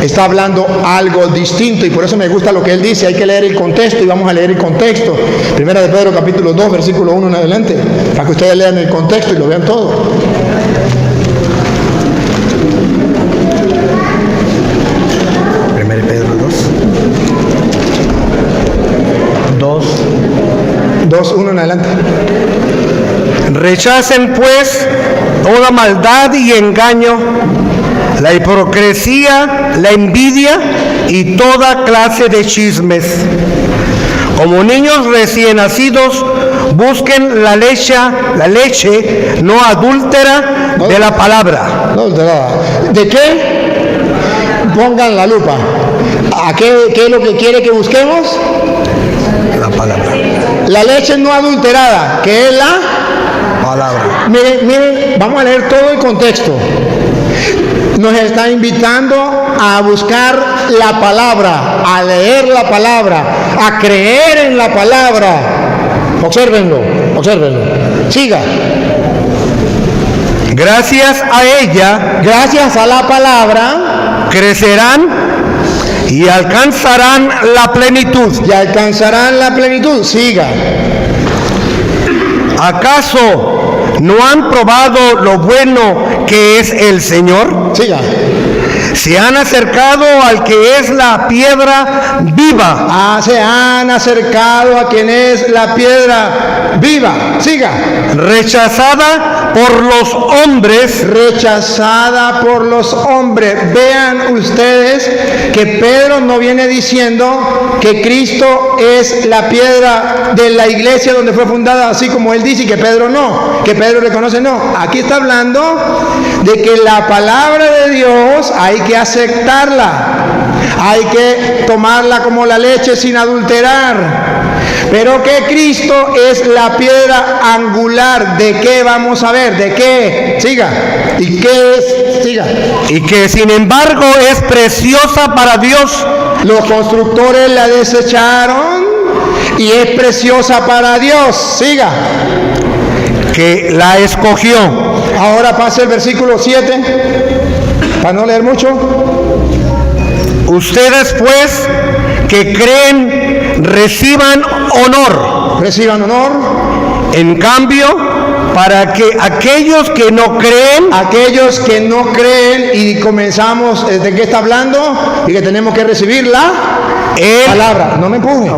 Está hablando algo distinto, y por eso me gusta lo que él dice. Hay que leer el contexto, y vamos a leer el contexto. Primera de Pedro capítulo 2 versículo 1 en adelante, para que ustedes lean el contexto y lo vean todo. Primera de Pedro 2, 1 en adelante. Rechacen pues toda maldad y engaño, la hipocresía, la envidia y toda clase de chismes. Como niños recién nacidos, busquen la leche no adúltera de la palabra. No adulterada. ¿De qué? Pongan la lupa. ¿A qué es lo que quiere que busquemos? La palabra. La leche no adulterada, que es la Palabra. Miren, vamos a leer todo el contexto. nos está invitando a buscar la palabra, a leer la palabra, a creer en la palabra. Obsérvenlo, obsérvenlo. Siga. Gracias a ella, Gracias a la palabra, crecerán y alcanzarán la plenitud. y alcanzarán la plenitud. Siga. ¿Acaso no han probado lo bueno que es el Señor? Siga. Se han acercado al que es la piedra viva, Se han acercado a quien es la piedra viva. Siga. rechazada por los hombres, Rechazada por los hombres. Vean ustedes que Pedro no viene diciendo que Cristo es la piedra de la iglesia donde fue fundada, así como él dice, y que Pedro no, que Pedro reconoce no. Aquí está hablando de que la palabra de Dios hay que aceptarla, hay que tomarla como la leche sin adulterar. Pero que Cristo es la piedra angular. ¿De qué vamos a ver? ¿De qué? Siga. ¿Y qué es? Siga. y que sin embargo es preciosa para Dios. Los constructores la desecharon y es preciosa para Dios. Siga. Que la escogió. Ahora pase el versículo 7, para no leer mucho. Ustedes pues que creen reciban honor. Reciban honor. En cambio, para que aquellos que no creen, Aquellos que no creen, y comenzamos, ¿de qué está hablando? Y que tenemos que recibir la Él palabra. No me empuje.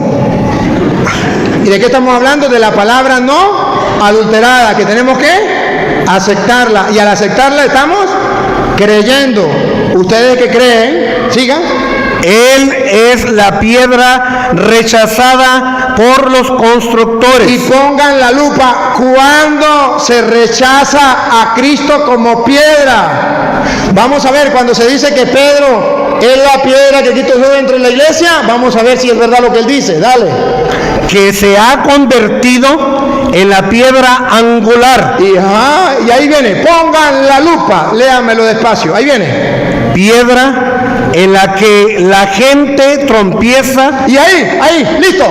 ¿Y de qué estamos hablando? De la palabra no adulterada, que tenemos que aceptarla. Y al aceptarla estamos creyendo. Ustedes que creen, sigan. Él es la piedra rechazada por los constructores. Y pongan la lupa cuando se rechaza a Cristo como piedra. Vamos a ver, cuando se dice que Pedro es la piedra que Cristo dejó dentro de la iglesia, vamos a ver si es verdad lo que él dice. Dale. Que se ha convertido en la piedra angular. Y ahí viene, pongan la lupa, léamelo despacio, ahí viene. Piedra en la que la gente tropieza, Y ahí, listo.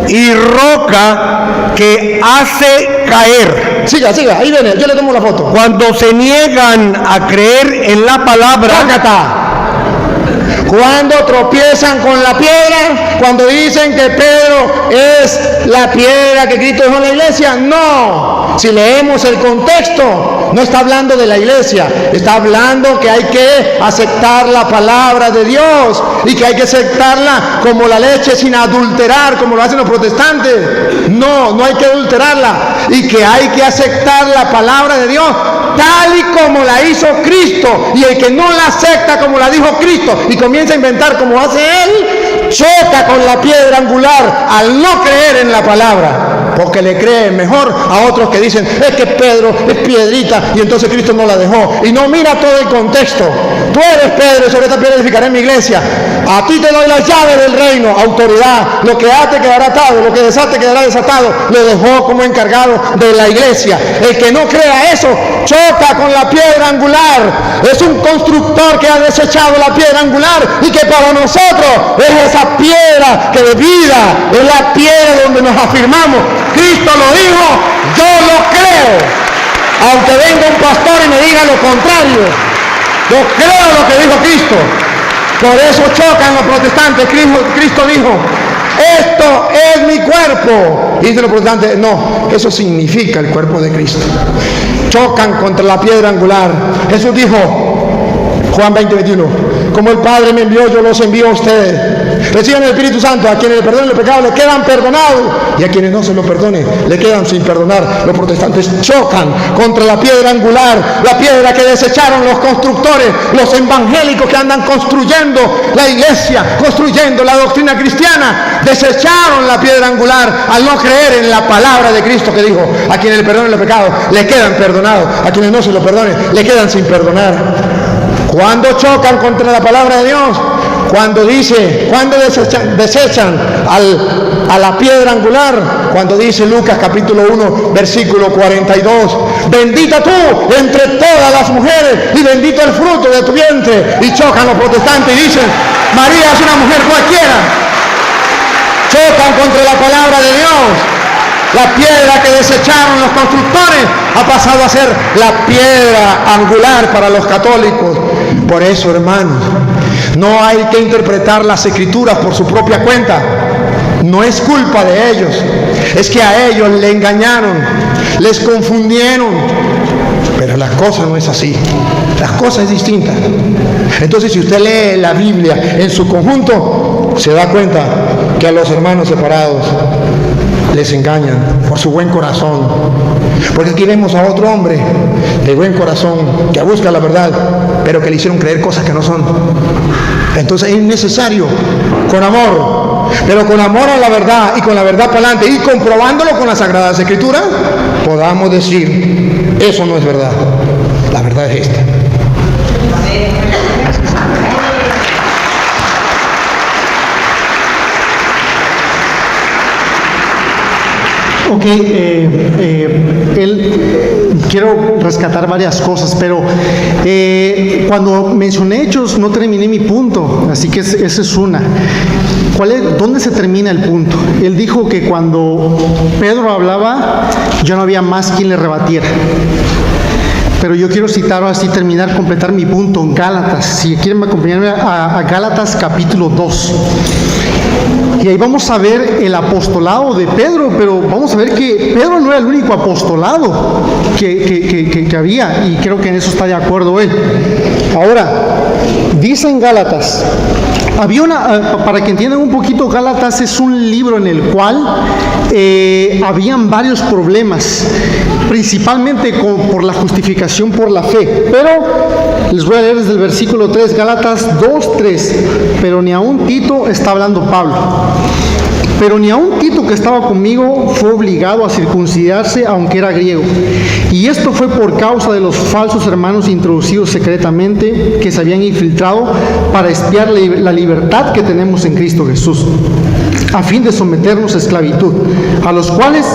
y roca que hace caer. Siga, ahí viene, yo le tomo la foto. Cuando se niegan a creer en la palabra, Pácata. Cuando tropiezan con la piedra, cuando dicen que Pedro es la piedra que Cristo dejó en la iglesia, no. Si leemos el contexto, no está hablando de la iglesia, está hablando que hay que aceptar la palabra de Dios y que hay que aceptarla como la leche sin adulterar, como lo hacen los protestantes. No hay que adulterarla, y que hay que aceptar la palabra de Dios tal y como la hizo Cristo. Y el que no la acepta como la dijo Cristo y comienza a inventar como hace él, choca con la piedra angular al no creer en la palabra, porque le creen mejor a otros que dicen es que Pedro es piedrita y entonces Cristo no la dejó, y no mira todo el contexto. Tú eres Pedro y sobre esta piedra edificaré mi iglesia. A ti te doy las llaves del reino, autoridad. Lo que ate quedará atado, lo que desate quedará desatado. Lo dejó como encargado de la iglesia. El que no crea eso choca con la piedra angular. Es un constructor que ha desechado la piedra angular, y que para nosotros es esa piedra que de vida, es la piedra donde nos afirmamos. Cristo lo dijo, yo lo creo, aunque venga un pastor y me diga lo contrario. Yo creo lo que dijo Cristo. Por eso chocan los protestantes. Cristo dijo, esto es mi cuerpo. Y dicen los protestantes, no, eso significa el cuerpo de Cristo. Chocan contra la piedra angular. Jesús dijo, Juan 20:21, como el Padre me envió, yo los envío a ustedes. Reciban el Espíritu Santo. A quienes le perdonen el pecado le quedan perdonados, y a quienes no se lo perdone le quedan sin perdonar. Los protestantes chocan contra la piedra angular, la piedra que desecharon los constructores, los evangélicos que andan construyendo la iglesia, construyendo la doctrina cristiana. Desecharon la piedra angular al no creer en la palabra de Cristo, que dijo, a quienes le perdonen los pecados le quedan perdonados, a quienes no se lo perdonen le quedan sin perdonar. Cuando chocan contra la palabra de Dios, cuando dice, cuando desechan a la piedra angular, cuando dice Lucas capítulo 1 versículo 42, bendita tú entre todas las mujeres y bendito el fruto de tu vientre, y chocan los protestantes y dicen, María es una mujer cualquiera, chocan contra la palabra de Dios. La piedra que desecharon los constructores ha pasado a ser la piedra angular para los católicos. Por eso, hermanos, no hay que interpretar las escrituras por su propia cuenta. No es culpa de ellos, es que a ellos le engañaron, les confundieron. Pero la cosa no es así, la cosa es distinta. Entonces, si usted lee la Biblia en su conjunto, se da cuenta que a los hermanos separados les engañan por su buen corazón. Porque aquí vemos a otro hombre de buen corazón que busca la verdad, pero que le hicieron creer cosas que no son. Entonces es necesario, con amor, pero con amor a la verdad y con la verdad para adelante y comprobándolo con las Sagradas Escrituras, podamos decir, eso no es verdad, la verdad es esta. Ok, quiero rescatar varias cosas, pero cuando mencioné Hechos no terminé mi punto, así que esa es una. ¿Dónde se termina el punto? Él dijo que cuando Pedro hablaba, ya no había más quien le rebatiera. Pero yo quiero citar así, completar mi punto en Gálatas. Si quieren acompañarme a Gálatas capítulo 2. Y ahí vamos a ver el apostolado de Pedro, pero vamos a ver que Pedro no era el único apostolado que había, y creo que en eso está de acuerdo él. Ahora, dice en Gálatas, para que entiendan un poquito, Gálatas es un libro en el cual habían varios problemas, principalmente por la justificación por la fe. Pero les voy a leer desde el versículo 3, Gálatas 2:3. Pero ni aun Tito, está hablando Pablo, pero ni aun Tito, que estaba conmigo, fue obligado a circuncidarse, aunque era griego. Y esto fue por causa de los falsos hermanos introducidos secretamente, que se habían infiltrado para espiar la libertad que tenemos en Cristo Jesús, a fin de someternos a esclavitud, a los cuales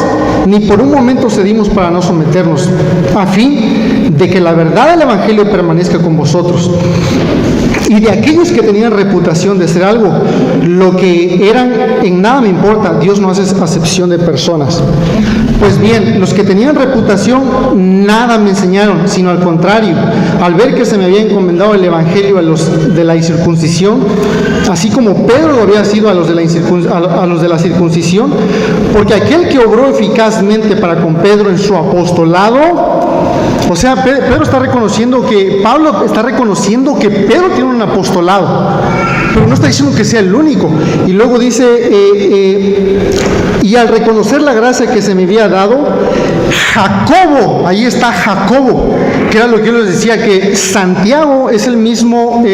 ni por un momento cedimos para no someternos, a fin de que la verdad del Evangelio permanezca con vosotros. Y de aquellos que tenían reputación de ser algo, lo que eran, en nada me importa, Dios no hace acepción de personas. Pues bien, los que tenían reputación nada me enseñaron, sino al contrario, al ver que se me había encomendado el Evangelio a los de la incircuncisión, así como Pedro lo había sido a los de la circuncisión, porque aquel que obró eficazmente para con Pedro en su apostolado, o sea, Pedro está reconociendo que, Pablo está reconociendo que Pedro tiene un apostolado, pero no está diciendo que sea el único. Y luego dice, y al reconocer la gracia que se me había dado, Jacobo, ahí está Jacobo, que era lo que yo les decía, que Santiago es el mismo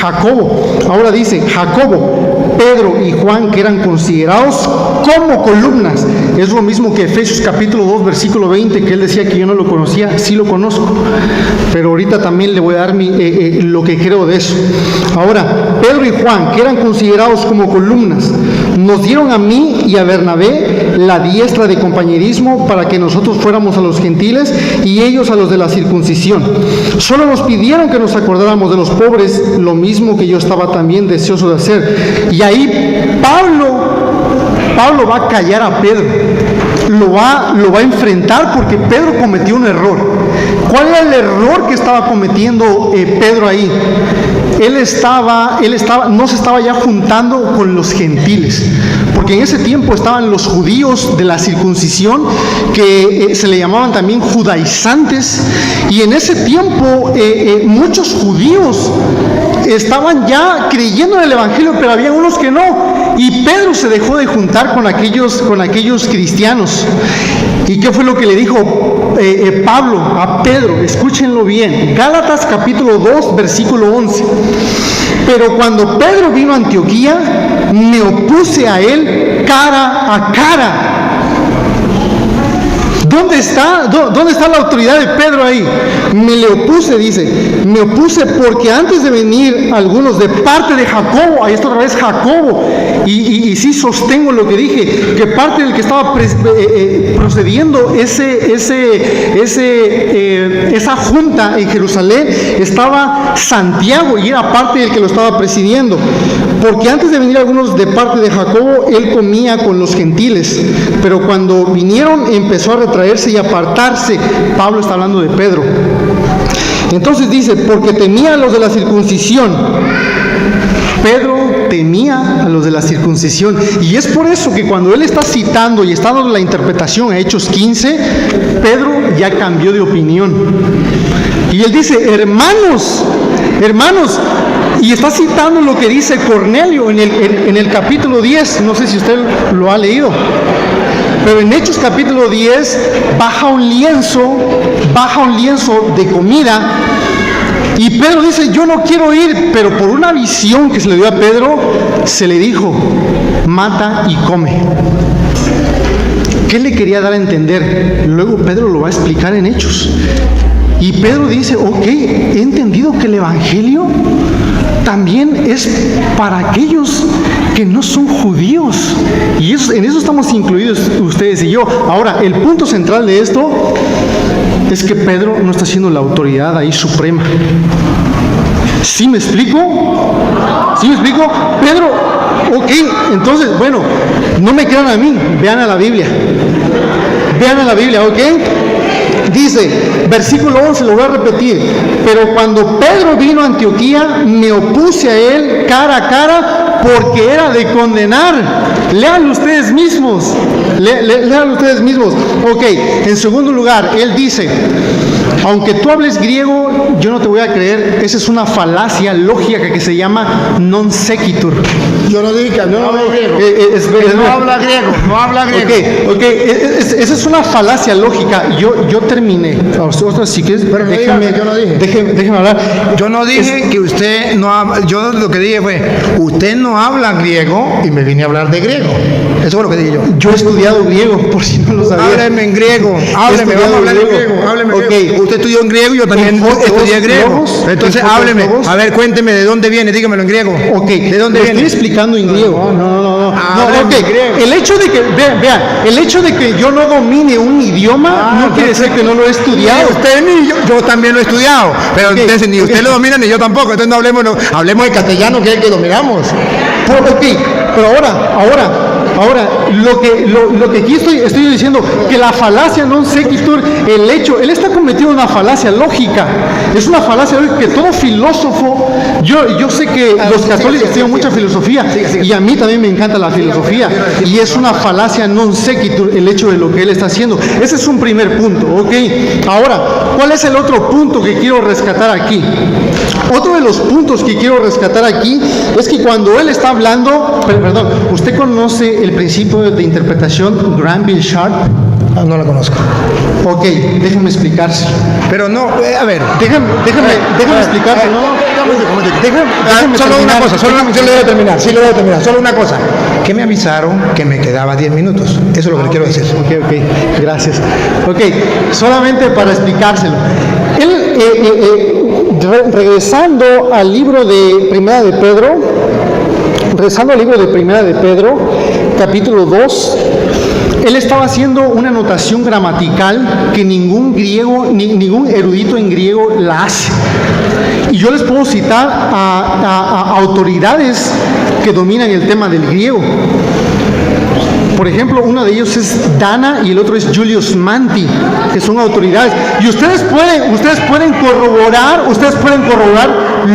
Jacobo. Ahora dice Jacobo, Pedro y Juan, que eran considerados como columnas. Es lo mismo que Efesios capítulo 2 versículo 20, que él decía que yo no lo conocía. Sí lo conozco, pero ahorita también le voy a dar lo que creo de eso. Ahora, Pedro y Juan, que eran considerados como columnas, nos dieron a mí y a Bernabé la diestra de compañerismo para que nosotros fuéramos a los gentiles y ellos a los de la circuncisión. Solo nos pidieron que nos acordáramos de los pobres, lo mismo que yo estaba también deseoso de hacer. Y ahí Pablo va a callar a Pedro, lo va a enfrentar, porque Pedro cometió un error. ¿Cuál era el error que estaba cometiendo Pedro ahí? Él no se estaba ya juntando con los gentiles, porque en ese tiempo estaban los judíos de la circuncisión, que se le llamaban también judaizantes, y en ese tiempo muchos judíos estaban ya creyendo en el Evangelio, pero había unos que no, y Pedro se dejó de juntar con aquellos cristianos. ¿Y qué fue lo que le dijo Pablo a Pedro? Escúchenlo bien, Gálatas capítulo 2 versículo 11. Pero cuando Pedro vino a Antioquía, me opuse a él cara a cara. ¿Dónde está la autoridad de Pedro ahí? Me le opuse, dice, me opuse porque antes de venir algunos de parte de Jacobo, ahí está otra vez Jacobo, y sí sostengo lo que dije, que parte del que estaba procediendo esa junta en Jerusalén estaba Santiago, y era parte del que lo estaba presidiendo, porque antes de venir algunos de parte de Jacobo, él comía con los gentiles, pero cuando vinieron empezó a retraerse y apartarse. Pablo está hablando de Pedro. Entonces dice, porque temía a los de la circuncisión. Pedro temía a los de la circuncisión, y es por eso que cuando él está citando y está dando la interpretación a Hechos 15, Pedro ya cambió de opinión, y él dice, hermanos, y está citando lo que dice Cornelio en el capítulo 10, no sé si usted lo ha leído, pero en Hechos capítulo 10 baja un lienzo de comida, y Pedro dice, yo no quiero ir, pero por una visión que se le dio a Pedro, se le dijo, mata y come. ¿Qué le quería dar a entender? Luego Pedro lo va a explicar en Hechos. Y Pedro dice, ok, he entendido que el Evangelio también es para aquellos que no son judíos. Y en eso estamos incluidos ustedes y yo. Ahora, el punto central de esto es que Pedro no está siendo la autoridad ahí suprema. ¿Sí me explico? Pedro, ok, entonces, bueno, no me crean a mí, vean a la Biblia, ¿ok? Dice, versículo 11, lo voy a repetir, pero cuando Pedro vino a Antioquía, me opuse a él cara a cara, porque era de condenar. Lean ustedes mismos. Ok, en segundo lugar, él dice, aunque tú hables griego, yo no te voy a creer. Esa es una falacia lógica que se llama non sequitur. Yo no dije que no habla griego. No habla griego. Ok, esa es una falacia lógica. Yo terminé. Si quieres, pero no yo no dije. Déjeme hablar. Yo no dije que usted no habla. Yo lo que dije fue, usted no habla griego, y me vine a hablar de griego. Eso fue lo que dije yo. Yo he estudiado griego, por si no lo sabía. Hábleme en griego. Hábleme, vamos a hablar en griego. Hábleme en griego. Usted estudió en griego, yo también estudié griego. Entonces hábleme. A ver, cuénteme de dónde viene, dígamelo en griego. Ok, ¿de dónde viene? Estoy explicando en griego. No. Okay. El hecho de que, vean, el hecho de que yo no domine un idioma no quiere decir que no lo he estudiado. Usted ni yo también lo he estudiado, pero entonces ni usted lo domina ni yo tampoco. Entonces no hablemos de castellano, que es el que dominamos. Pero ahora, lo que aquí estoy diciendo, que la falacia non sequitur, él está cometiendo una falacia lógica. Es una falacia lógica que todo filósofo, yo sé que los católicos tienen mucha filosofía, y a mí también me encanta la filosofía, y es una falacia non sequitur el hecho de lo que él está haciendo. Ese es un primer punto, ¿ok? Ahora, ¿cuál es el otro punto que quiero rescatar aquí? Otro de los puntos que quiero rescatar aquí es que cuando él está hablando, perdón, ¿usted conoce el principio de interpretación Granville Sharp? No lo conozco. Ok, déjeme explicárselo. Pero no, a ver. Déjame explicárselo. Solo una cosa, solo le voy a terminar. Sí, le voy a terminar. Solo una cosa. Que me avisaron que me quedaba 10 minutos. Eso es lo que le quiero decir. Ok, gracias. Ok, solamente para explicárselo. Regresando al libro de Primera de Pedro, capítulo 2, él estaba haciendo una anotación gramatical que ningún erudito en griego la hace. Y yo les puedo citar a autoridades que dominan el tema del griego. Por ejemplo, uno de ellos es Dana y el otro es Julius Manti, que son autoridades. Y ustedes pueden corroborar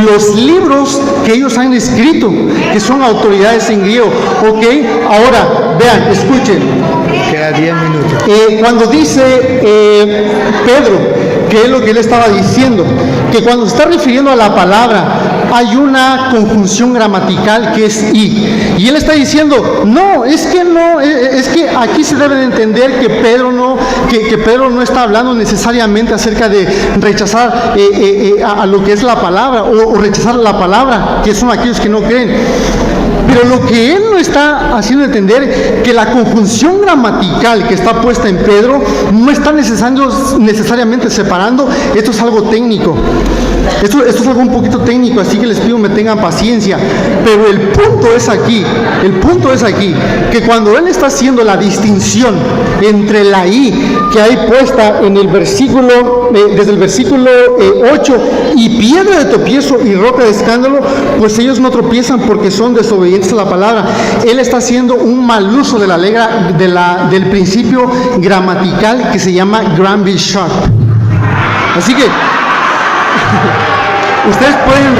los libros que ellos han escrito, que son autoridades en griego. Ok, ahora, vean, escuchen. Queda 10 minutos. Cuando dice Pedro, que es lo que él estaba diciendo, que cuando se está refiriendo a la palabra, hay una conjunción gramatical que es y él está diciendo, es que aquí se debe de entender que Pedro no está hablando necesariamente acerca de rechazar a lo que es la palabra o rechazar la palabra, que son aquellos que no creen. Pero lo que él no está haciendo entender, que la conjunción gramatical que está puesta en Pedro no está necesariamente separando. Esto es algo técnico. Esto es algo un poquito técnico, así que les pido me tengan paciencia. Pero el punto es aquí, que cuando él está haciendo la distinción entre la I que hay puesta en el versículo, desde el versículo 8, y piedra de tropiezo y roca de escándalo, pues ellos no tropiezan porque son desobedientes a la palabra. Él está haciendo un mal uso de del principio gramatical que se llama Granville Sharp. Así que ustedes pueden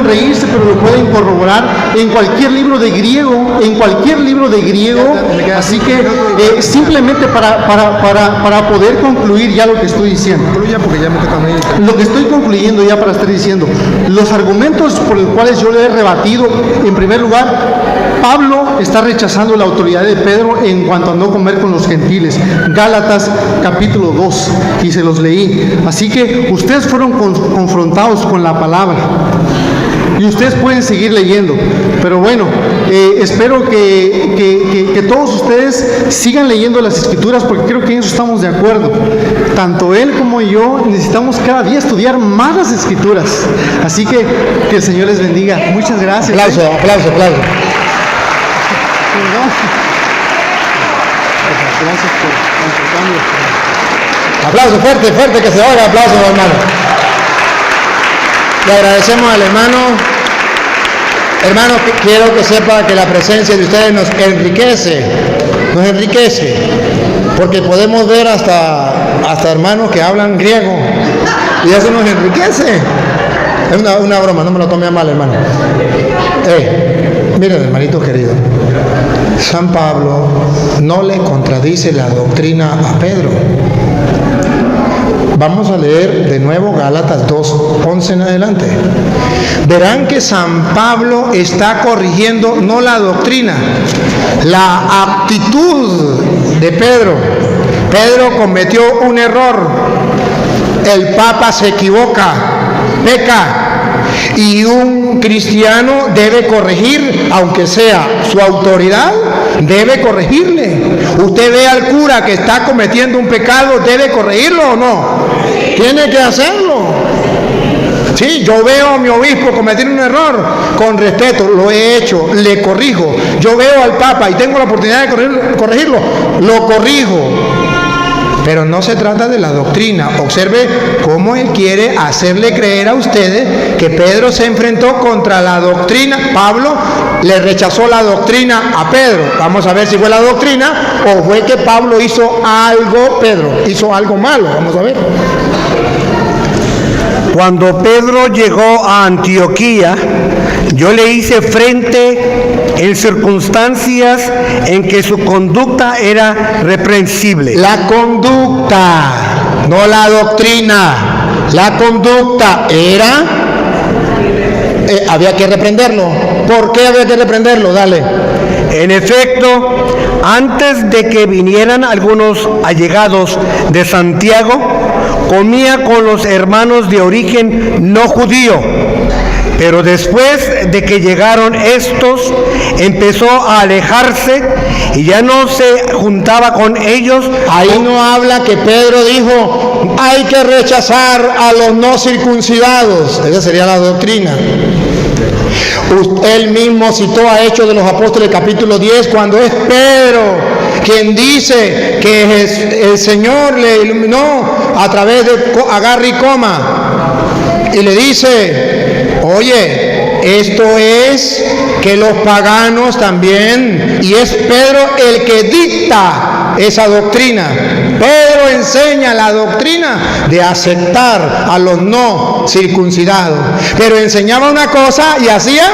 reírse, pero lo pueden corroborar en cualquier libro de griego, así que simplemente para poder concluir ya lo que estoy diciendo. Lo que estoy concluyendo ya para estar diciendo, los argumentos por los cuales yo le he rebatido, en primer lugar, Pablo está rechazando la autoridad de Pedro en cuanto a no comer con los gentiles. Gálatas capítulo 2, y se los leí. Así que ustedes fueron confrontados con la palabra. Y ustedes pueden seguir leyendo. Pero bueno, espero que todos ustedes sigan leyendo las Escrituras, porque creo que en eso estamos de acuerdo. Tanto él como yo necesitamos cada día estudiar más las Escrituras. Así que el Señor les bendiga. Muchas gracias. Aplauso. Gracias por Aplauso fuerte, que se oiga, aplauso, hermano. Le agradecemos al hermano. Hermano, quiero que sepa que la presencia de ustedes nos enriquece, porque podemos ver hasta hermanos que hablan griego, y eso nos enriquece. Es una broma, no me lo tome a mal, hermano. Miren, hermanito querido, San Pablo no le contradice la doctrina a Pedro. Vamos a leer de nuevo Gálatas 2:11 en adelante. Verán que San Pablo está corrigiendo no la doctrina, la actitud de Pedro. Pedro cometió un error. El Papa se equivoca, peca. Y un cristiano debe corregir, aunque sea su autoridad, debe corregirle. Usted ve al cura que está cometiendo un pecado, ¿debe corregirlo o no? Tiene que hacerlo. Sí, yo veo a mi obispo cometer un error, con respeto, lo he hecho, le corrijo. Yo veo al Papa y tengo la oportunidad de corregirlo, lo corrijo. Pero no se trata de la doctrina. Observe cómo él quiere hacerle creer a ustedes que Pedro se enfrentó contra la doctrina. Pablo le rechazó la doctrina a Pedro. Vamos a ver si fue la doctrina o fue que Pablo hizo algo, Pedro hizo algo malo. Vamos a ver. Cuando Pedro llegó a Antioquía, yo le hice frente en circunstancias en que su conducta era reprensible. La conducta, no la doctrina. La conducta era, había que reprenderlo. ¿Por qué había que reprenderlo? Dale. En efecto, antes de que vinieran algunos allegados de Santiago, comía con los hermanos de origen no judío. Pero después de que llegaron estos, empezó a alejarse y ya no se juntaba con ellos. Ahí no habla que Pedro dijo, hay que rechazar a los no circuncidados. Esa sería la doctrina. Él mismo citó a Hechos de los Apóstoles capítulo 10, cuando es Pedro quien dice que el Señor le iluminó a través de agarra y coma. Y le dice, oye, esto es que los paganos también, y es Pedro el que dicta esa doctrina. Pedro enseña la doctrina de aceptar a los no circuncidados, pero enseñaba una cosa y hacía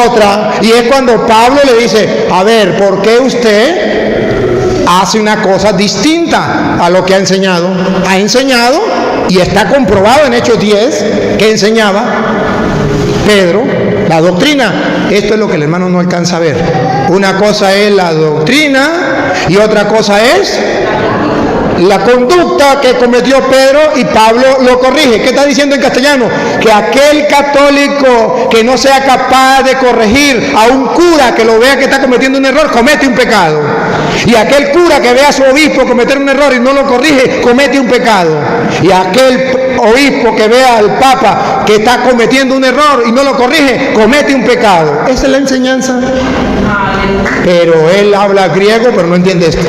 otra. Y es cuando Pablo le dice, a ver, ¿por qué usted hace una cosa distinta a lo que ha enseñado? Ha enseñado, y está comprobado en Hechos 10 que enseñaba Pedro la doctrina. Esto es lo que el hermano no alcanza a ver. Una cosa es la doctrina y otra cosa es la conducta que cometió Pedro y Pablo lo corrige. ¿Qué está diciendo en castellano? Que aquel católico que no sea capaz de corregir a un cura que lo vea que está cometiendo un error, comete un pecado. Y aquel cura que vea a su obispo cometer un error y no lo corrige, comete un pecado. Y aquel obispo que vea al papa que está cometiendo un error y no lo corrige, comete un pecado. Esa es la enseñanza. Pero él habla griego, pero no entiende esto.